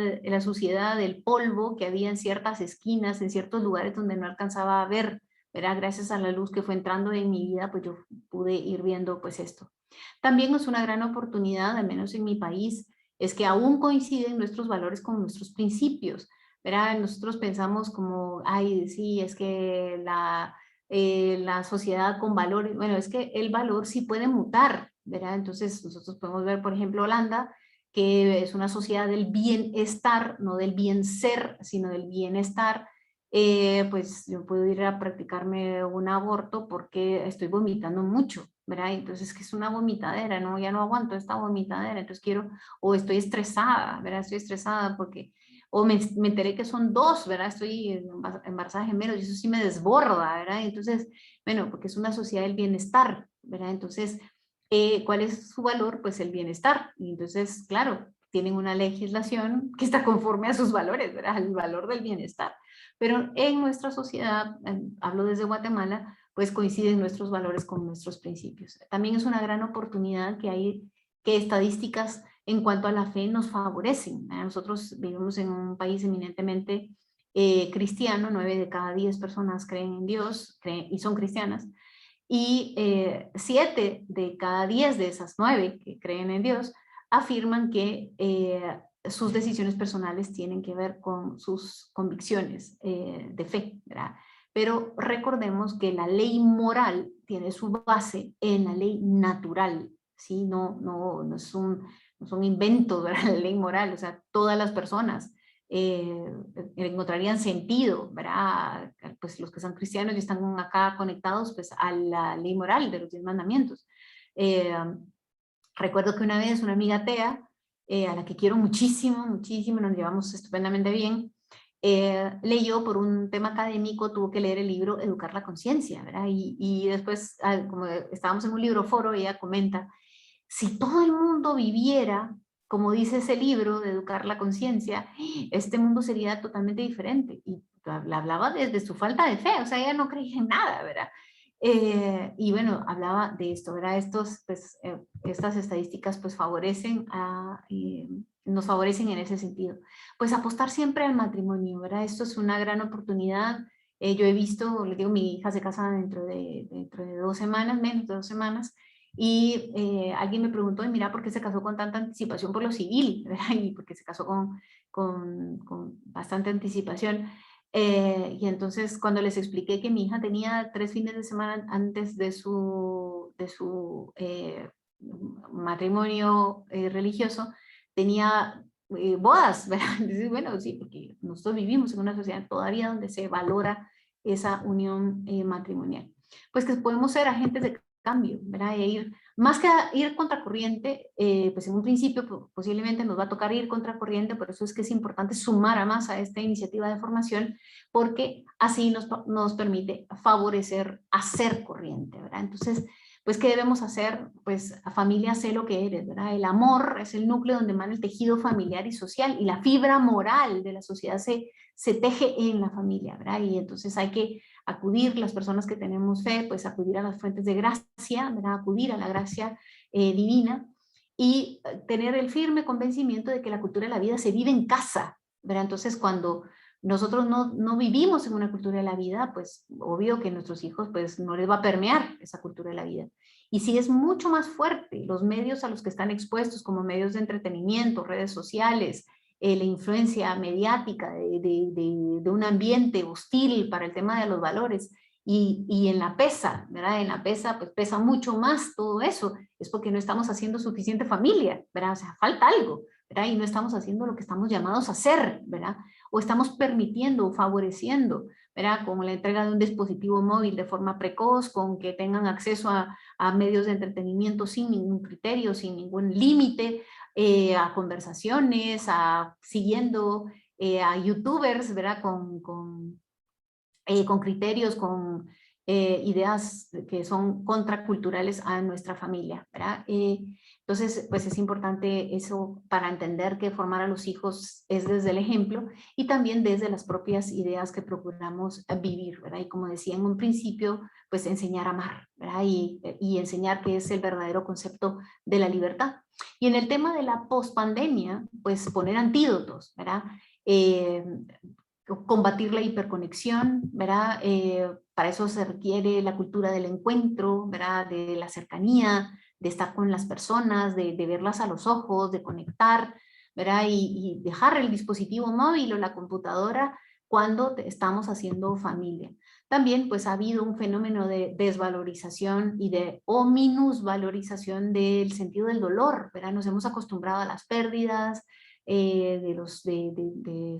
el polvo que había en ciertas esquinas, en ciertos lugares donde no alcanzaba a ver, ¿verdad? Gracias a la luz que fue entrando en mi vida, pues yo pude ir viendo pues esto. También es una gran oportunidad, al menos en mi país, es que aún coinciden nuestros valores con nuestros principios, ¿verdad? Nosotros pensamos como, ay, sí, es que la sociedad con valores, bueno, es que el valor sí puede mutar, ¿verdad? Entonces nosotros podemos ver, por ejemplo, Holanda, que es una sociedad del bienestar, no del bien ser, sino del bienestar. Pues yo puedo ir a practicarme un aborto porque estoy vomitando mucho, ¿verdad? Entonces, que es una vomitadera, ¿no? Ya no aguanto esta vomitadera, entonces quiero, o estoy estresada, ¿verdad? Estoy estresada porque, o me enteré que son dos, ¿verdad? Estoy embarazada de gemelos y eso sí me desborda, ¿verdad? Entonces, bueno, porque es una sociedad del bienestar, ¿verdad? Entonces, ¿cuál es su valor? Pues el bienestar. Y entonces, claro, tienen una legislación que está conforme a sus valores, ¿verdad? El valor del bienestar. Pero en nuestra sociedad, hablo desde Guatemala, pues coinciden nuestros valores con nuestros principios. También es una gran oportunidad que estadísticas en cuanto a la fe nos favorecen. Nosotros vivimos en un país eminentemente cristiano, 9 de cada 10 personas creen en Dios y son cristianas, y 7 de cada 10 de esas 9 que creen en Dios afirman que sus decisiones personales tienen que ver con sus convicciones de fe, ¿verdad? Pero recordemos que la ley moral tiene su base en la ley natural, ¿sí? No son inventos, ¿verdad? La ley moral, o sea, todas las personas encontrarían sentido, ¿verdad? Pues los que son cristianos y están acá conectados pues a la ley moral de los 10 mandamientos. Eh, Recuerdo que una vez una amiga atea, a la que quiero muchísimo, muchísimo, nos llevamos estupendamente bien, leyó por un tema académico, tuvo que leer el libro Educar la Conciencia, ¿verdad? Y después, como estábamos en un libro foro, ella comenta, si todo el mundo viviera, como dice ese libro de Educar la Conciencia, este mundo sería totalmente diferente. Y la hablaba desde su falta de fe, o sea, ella no creía en nada, ¿verdad? Y bueno, hablaba de esto, ¿verdad? Estas estadísticas pues nos favorecen en ese sentido. Pues apostar siempre al matrimonio, ¿verdad? Esto es una gran oportunidad. Yo he visto, le digo, mi hija se casa dentro de 2 semanas, menos de 2 semanas, y alguien me preguntó, mira, ¿por qué se casó con tanta anticipación por lo civil? ¿Verdad? Y porque se casó con bastante anticipación. Y entonces cuando les expliqué que mi hija tenía 3 fines de semana antes de su matrimonio religioso, tenía bodas, ¿verdad? Entonces, bueno, sí, porque nosotros vivimos en una sociedad todavía donde se valora esa unión matrimonial. Pues que podemos ser agentes de cambio, ¿verdad? E ir, más que ir contracorriente, pues en un principio posiblemente nos va a tocar ir contracorriente, por eso es que es importante sumar a más a esta iniciativa de formación, porque así nos permite favorecer hacer corriente, ¿verdad? Entonces, pues, ¿qué debemos hacer? Pues, a familia, sé lo que eres, ¿verdad? El amor es el núcleo donde emana el tejido familiar y social, y la fibra moral de la sociedad se teje en la familia, ¿verdad? Y entonces hay que acudir, las personas que tenemos fe, pues acudir a las fuentes de gracia, ¿verdad? Acudir a la gracia divina y tener el firme convencimiento de que la cultura de la vida se vive en casa, ¿verdad? Entonces, cuando nosotros no vivimos en una cultura de la vida, pues obvio que a nuestros hijos pues no les va a permear esa cultura de la vida. Y si es mucho más fuerte, los medios a los que están expuestos como medios de entretenimiento, redes sociales, la influencia mediática de un ambiente hostil para el tema de los valores, y en la pesa, ¿verdad? En la pesa, pues pesa mucho más todo eso, es porque no estamos haciendo suficiente familia, ¿verdad? O sea, falta algo, ¿verdad? Y no estamos haciendo lo que estamos llamados a hacer, ¿verdad? O estamos permitiendo o favoreciendo, ¿verdad? Con la entrega de un dispositivo móvil de forma precoz, con que tengan acceso a medios de entretenimiento sin ningún criterio, sin ningún límite, a conversaciones, siguiendo a youtubers, ¿verdad? Con criterios, ideas que son contraculturales a nuestra familia, ¿verdad? Entonces, pues es importante eso para entender que formar a los hijos es desde el ejemplo y también desde las propias ideas que procuramos vivir, ¿verdad? Y como decía en un principio, pues enseñar a amar, ¿verdad? Y enseñar qué es el verdadero concepto de la libertad. Y en el tema de la pospandemia, pues poner antídotos, ¿verdad? Eh, combatir la hiperconexión, ¿verdad? Para eso se requiere la cultura del encuentro, ¿verdad? De la cercanía, de estar con las personas, de verlas a los ojos, de conectar, ¿verdad? Y dejar el dispositivo móvil o la computadora cuando estamos haciendo familia. También pues ha habido un fenómeno de desvalorización y de o minusvalorización del sentido del dolor, ¿verdad? Nos hemos acostumbrado a las pérdidas de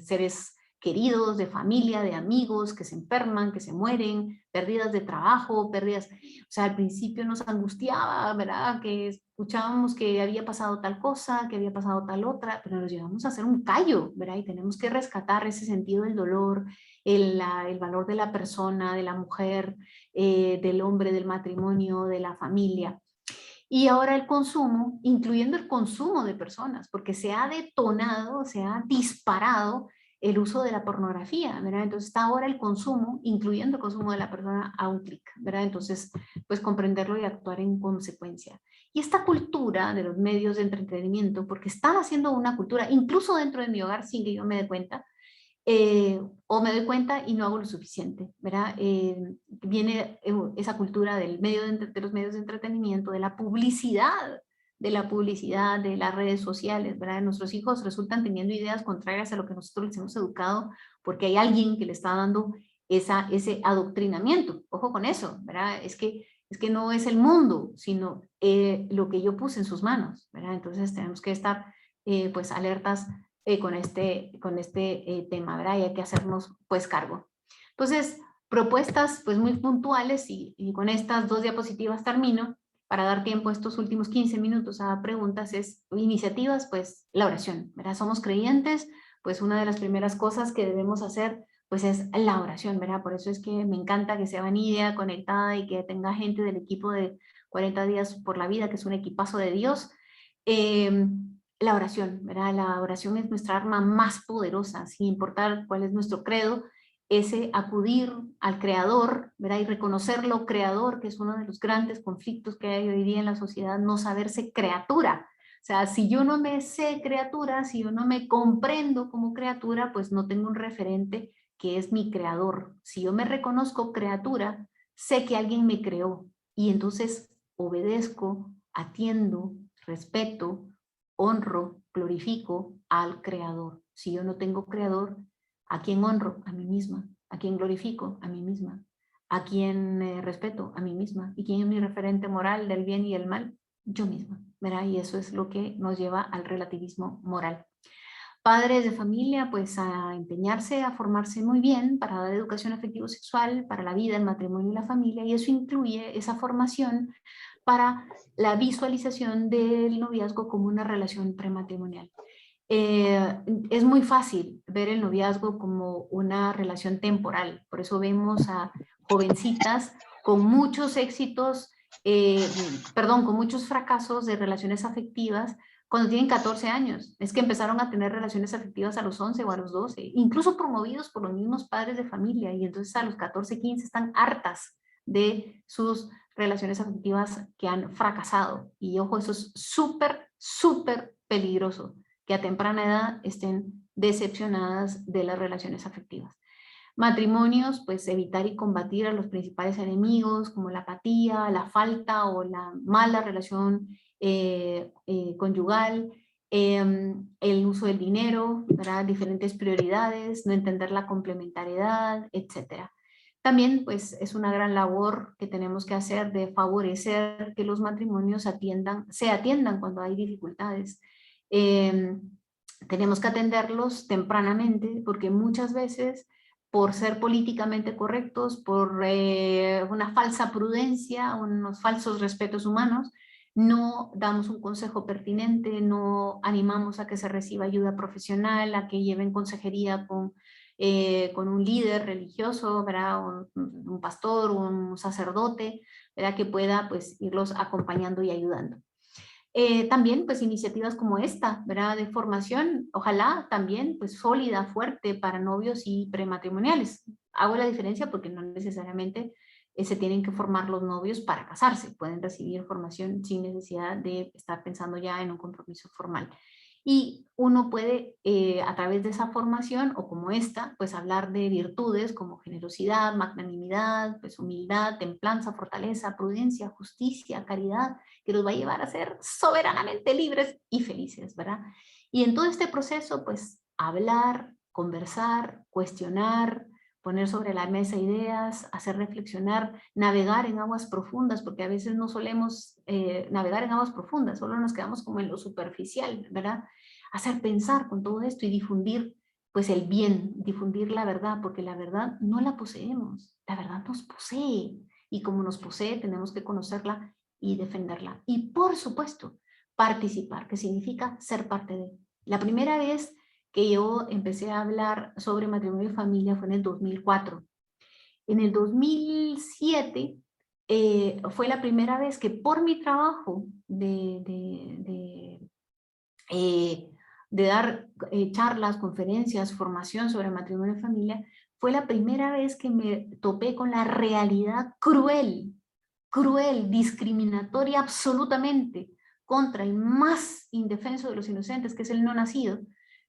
seres queridos, de familia, de amigos que se enferman, que se mueren, pérdidas de trabajo, pérdidas, o sea, al principio nos angustiaba, ¿verdad? Que escuchábamos que había pasado tal cosa, que había pasado tal otra, pero nos llevamos a hacer un callo, ¿verdad? Y tenemos que rescatar ese sentido del dolor, el valor de la persona, de la mujer, del hombre, del matrimonio, de la familia. Y ahora el consumo, incluyendo el consumo de personas, porque se ha detonado, se ha disparado el uso de la pornografía, ¿verdad? Entonces está ahora el consumo, incluyendo el consumo de la persona a un clic, ¿verdad? Entonces, pues comprenderlo y actuar en consecuencia. Y esta cultura de los medios de entretenimiento, porque están haciendo una cultura, incluso dentro de mi hogar, sin que yo me dé cuenta, o me doy cuenta y no hago lo suficiente, ¿verdad? Viene esa cultura del medio de los medios de entretenimiento, de la publicidad, de las redes sociales, ¿verdad? Nuestros hijos resultan teniendo ideas contrarias a lo que nosotros les hemos educado porque hay alguien que le está dando ese adoctrinamiento. Ojo con eso, ¿verdad? Es que no es el mundo, sino lo que yo puse en sus manos, ¿verdad? Entonces tenemos que estar pues alertas con este tema, ¿verdad? Y hay que hacernos pues cargo. Entonces, propuestas pues muy puntuales y con estas dos diapositivas termino para dar tiempo a estos últimos 15 minutos a preguntas es iniciativas, pues la oración, ¿verdad? Somos creyentes, pues una de las primeras cosas que debemos hacer pues es la oración, ¿verdad? Por eso es que me encanta que sea Vanidia conectada y que tenga gente del equipo de 40 días por la vida, que es un equipazo de Dios. La oración, ¿verdad? La oración es nuestra arma más poderosa, sin importar cuál es nuestro credo, ese acudir al Creador, ¿verdad? Y reconocerlo Creador, que es uno de los grandes conflictos que hay hoy día en la sociedad, no saberse criatura. O sea, si yo no me sé criatura, si yo no me comprendo como criatura, pues no tengo un referente que es mi Creador. Si yo me reconozco criatura, sé que alguien me creó y entonces obedezco, atiendo, respeto, honro, glorifico al Creador. Si yo no tengo Creador, ¿a quién honro? A mí misma. ¿A quién glorifico? A mí misma. ¿A quién respeto? A mí misma. ¿Y quién es mi referente moral del bien y el mal? Yo misma, ¿verdad? Y eso es lo que nos lleva al relativismo moral. Padres de familia, pues a empeñarse a formarse muy bien para dar educación afectivo-sexual, para la vida, el matrimonio y la familia, y eso incluye esa formación para la visualización del noviazgo como una relación prematrimonial. Es muy fácil ver el noviazgo como una relación temporal, por eso vemos a jovencitas con muchos éxitos, con muchos fracasos de relaciones afectivas cuando tienen 14 años. Es que empezaron a tener relaciones afectivas a los 11 o a los 12, incluso promovidos por los mismos padres de familia, y entonces a los 14, 15 están hartas de sus relaciones afectivas que han fracasado. Y ojo, eso es súper, súper peligroso, que a temprana edad estén decepcionadas de las relaciones afectivas. Matrimonios, pues evitar y combatir a los principales enemigos como la apatía, la falta o la mala relación conyugal, el uso del dinero, ¿verdad? Diferentes prioridades, no entender la complementariedad, etcétera. También pues es una gran labor que tenemos que hacer de favorecer que los matrimonios se atiendan cuando hay dificultades. Tenemos que atenderlos tempranamente porque muchas veces por ser políticamente correctos, por una falsa prudencia, unos falsos respetos humanos, no damos un consejo pertinente, no animamos a que se reciba ayuda profesional, a que lleven consejería con con un líder religioso, ¿verdad? Un pastor, un sacerdote, ¿verdad? Que pueda pues irlos acompañando y ayudando. También pues iniciativas como esta, ¿verdad? De formación, ojalá también pues sólida, fuerte para novios y prematrimoniales. Hago la diferencia porque no necesariamente se tienen que formar los novios para casarse, pueden recibir formación sin necesidad de estar pensando ya en un compromiso formal. Y uno puede, a través de esa formación, o como esta, pues hablar de virtudes como generosidad, magnanimidad, pues humildad, templanza, fortaleza, prudencia, justicia, caridad, que los va a llevar a ser soberanamente libres y felices, ¿verdad? Y en todo este proceso, pues hablar, conversar, cuestionar, poner sobre la mesa ideas, hacer reflexionar, navegar en aguas profundas, porque a veces no solemos navegar en aguas profundas, solo nos quedamos como en lo superficial, ¿verdad? Hacer pensar con todo esto y difundir pues el bien, difundir la verdad, porque la verdad no la poseemos, la verdad nos posee, y como nos posee tenemos que conocerla y defenderla. Y por supuesto, participar, que significa ser parte de. La primera vez que yo empecé a hablar sobre matrimonio y familia fue en el 2004. En el 2007 fue la primera vez que por mi trabajo de dar charlas, conferencias, formación sobre matrimonio y familia, fue la primera vez que me topé con la realidad cruel, discriminatoria absolutamente contra el más indefenso de los inocentes, que es el no nacido,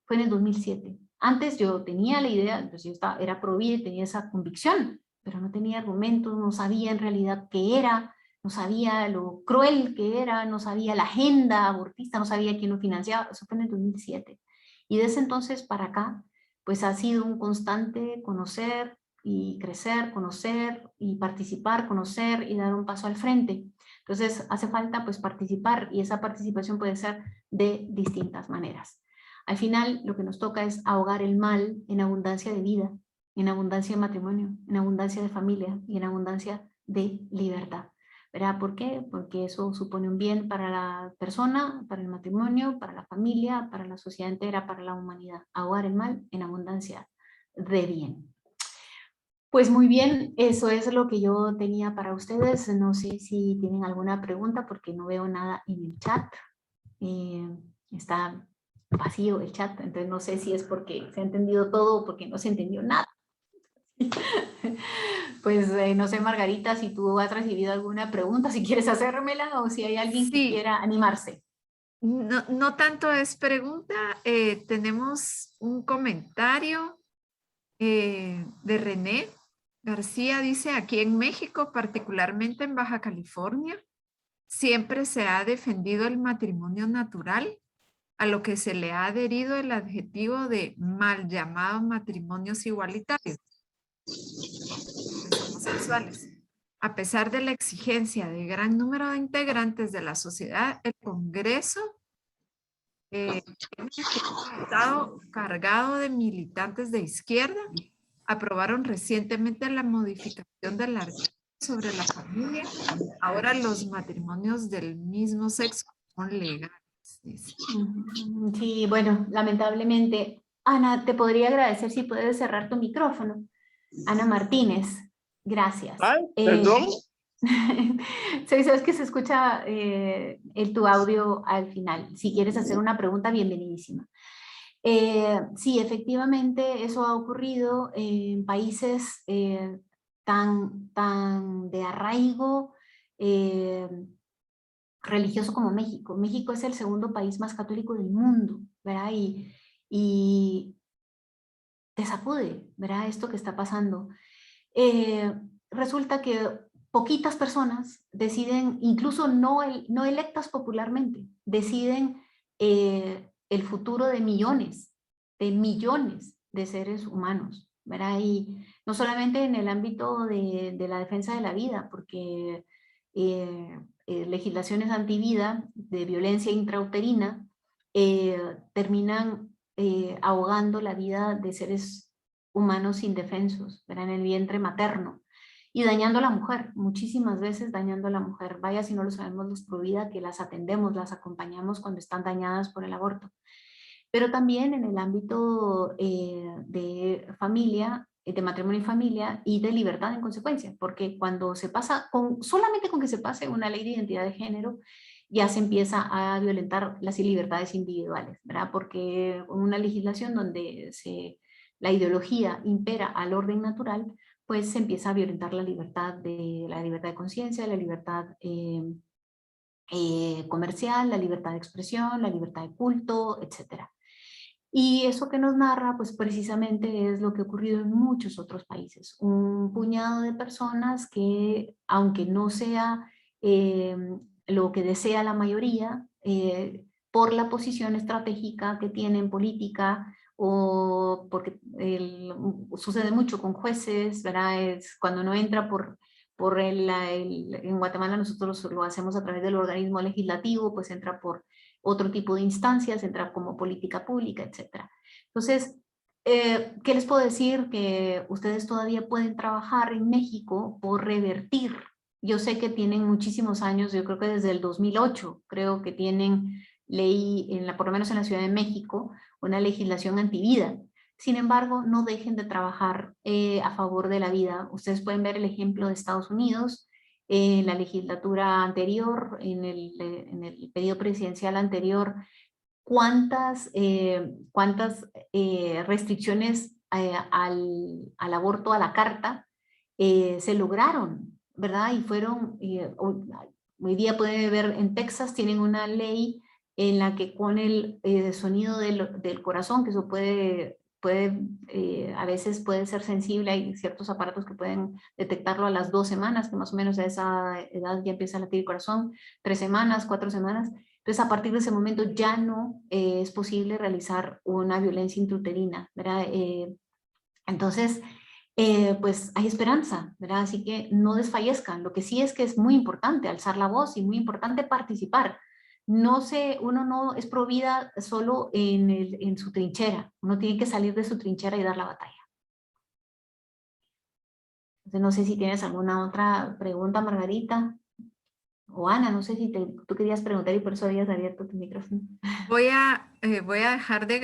fue en el 2007. Antes yo tenía la idea, pues yo era pro vida, tenía esa convicción, pero no tenía argumentos, no sabía en realidad qué era, no sabía lo cruel que era, no sabía la agenda abortista, no sabía quién lo financiaba. Eso fue en el 2007. Y desde entonces para acá, pues ha sido un constante conocer y crecer, conocer y participar, conocer y dar un paso al frente. Entonces hace falta pues participar, y esa participación puede ser de distintas maneras. Al final lo que nos toca es ahogar el mal en abundancia de vida, en abundancia de matrimonio, en abundancia de familia y en abundancia de libertad. ¿Verdad? ¿Por qué? Porque eso supone un bien para la persona, para el matrimonio, para la familia, para la sociedad entera, para la humanidad. Ahogar el mal en abundancia de bien. Pues muy bien, eso es lo que yo tenía para ustedes. No sé si tienen alguna pregunta porque no veo nada en el chat. Está vacío el chat, entonces no sé si es porque se ha entendido todo o porque no se entendió nada. Pues no sé, Margarita, si tú has recibido alguna pregunta, si quieres hacérmela, o si hay alguien que quiera animarse. No, no tanto es pregunta, tenemos un comentario de René García. Dice: aquí en México, particularmente en Baja California, siempre se ha defendido el matrimonio natural, a lo que se le ha adherido el adjetivo de mal llamado matrimonios igualitarios, homosexuales. A pesar de la exigencia de gran número de integrantes de la sociedad, el Congreso estado cargado de militantes de izquierda aprobaron recientemente la modificación del artículo sobre la familia. Ahora los matrimonios del mismo sexo son legales. Sí, bueno, lamentablemente. Ana, te podría agradecer si puedes cerrar tu micrófono. Ana Martínez, gracias. Perdón. Sabes que se escucha tu audio al final. Si quieres hacer una pregunta, bienvenidísima. Sí, efectivamente, eso ha ocurrido en países tan de arraigo religioso como México. México es el segundo país más católico del mundo, ¿verdad? Y te sacude, ¿verdad? Esto que está pasando. Resulta que poquitas personas deciden, incluso no electas popularmente, deciden el futuro de millones de seres humanos, ¿verdad? Y no solamente en el ámbito de la defensa de la vida, porque legislaciones antivida de violencia intrauterina terminan ahogando la vida de seres humanos indefensos, ¿verdad? En el vientre materno, y dañando a la mujer, muchísimas veces dañando a la mujer. Vaya si no lo sabemos los Provida, que las atendemos, las acompañamos cuando están dañadas por el aborto. pero también en el ámbito de familia, de matrimonio y familia, y de libertad en consecuencia, porque cuando se pasa, solamente con que se pase una ley de identidad de género, ya se empieza a violentar las libertades individuales, ¿verdad? Porque una legislación donde la ideología impera al orden natural, pues se empieza a violentar la libertad de conciencia, la libertad comercial, la libertad de expresión, la libertad de culto, etc. Y eso que nos narra, pues precisamente es lo que ha ocurrido en muchos otros países. Un puñado de personas que, aunque no sea eh, lo que desea la mayoría, por la posición estratégica que tienen política, o porque sucede mucho con jueces, ¿verdad? Es cuando no entra en Guatemala nosotros lo hacemos a través del organismo legislativo, pues entra por otro tipo de instancias, entra como política pública, etc. Entonces, ¿qué les puedo decir? Que ustedes todavía pueden trabajar en México por revertir. Yo sé que tienen muchísimos años, yo creo que desde el 2008, creo que tienen ley, por lo menos en la Ciudad de México, una legislación antivida. Sin embargo, no dejen de trabajar a favor de la vida. Ustedes pueden ver el ejemplo de Estados Unidos, en la legislatura anterior, en el periodo presidencial anterior, cuántas restricciones al aborto a la carta se lograron, ¿verdad? Y fueron, hoy día pueden ver en Texas, tienen una ley en la que con el sonido del corazón, que eso a veces puede ser sensible, hay ciertos aparatos que pueden detectarlo a las 2 semanas, que más o menos a esa edad ya empieza a latir el corazón, 3 semanas, 4 semanas. Entonces, a partir de ese momento ya no es posible realizar una violencia intrauterina, ¿verdad? Entonces, pues hay esperanza, ¿verdad? Así que no desfallezcan. Lo que sí es que es muy importante alzar la voz y muy importante participar. Uno no es pro vida solo en su trinchera. Uno tiene que salir de su trinchera y dar la batalla. Entonces, no sé si tienes alguna otra pregunta, Margarita. O Ana, no sé si tú querías preguntar y por eso habías abierto tu micrófono. Voy a dejar de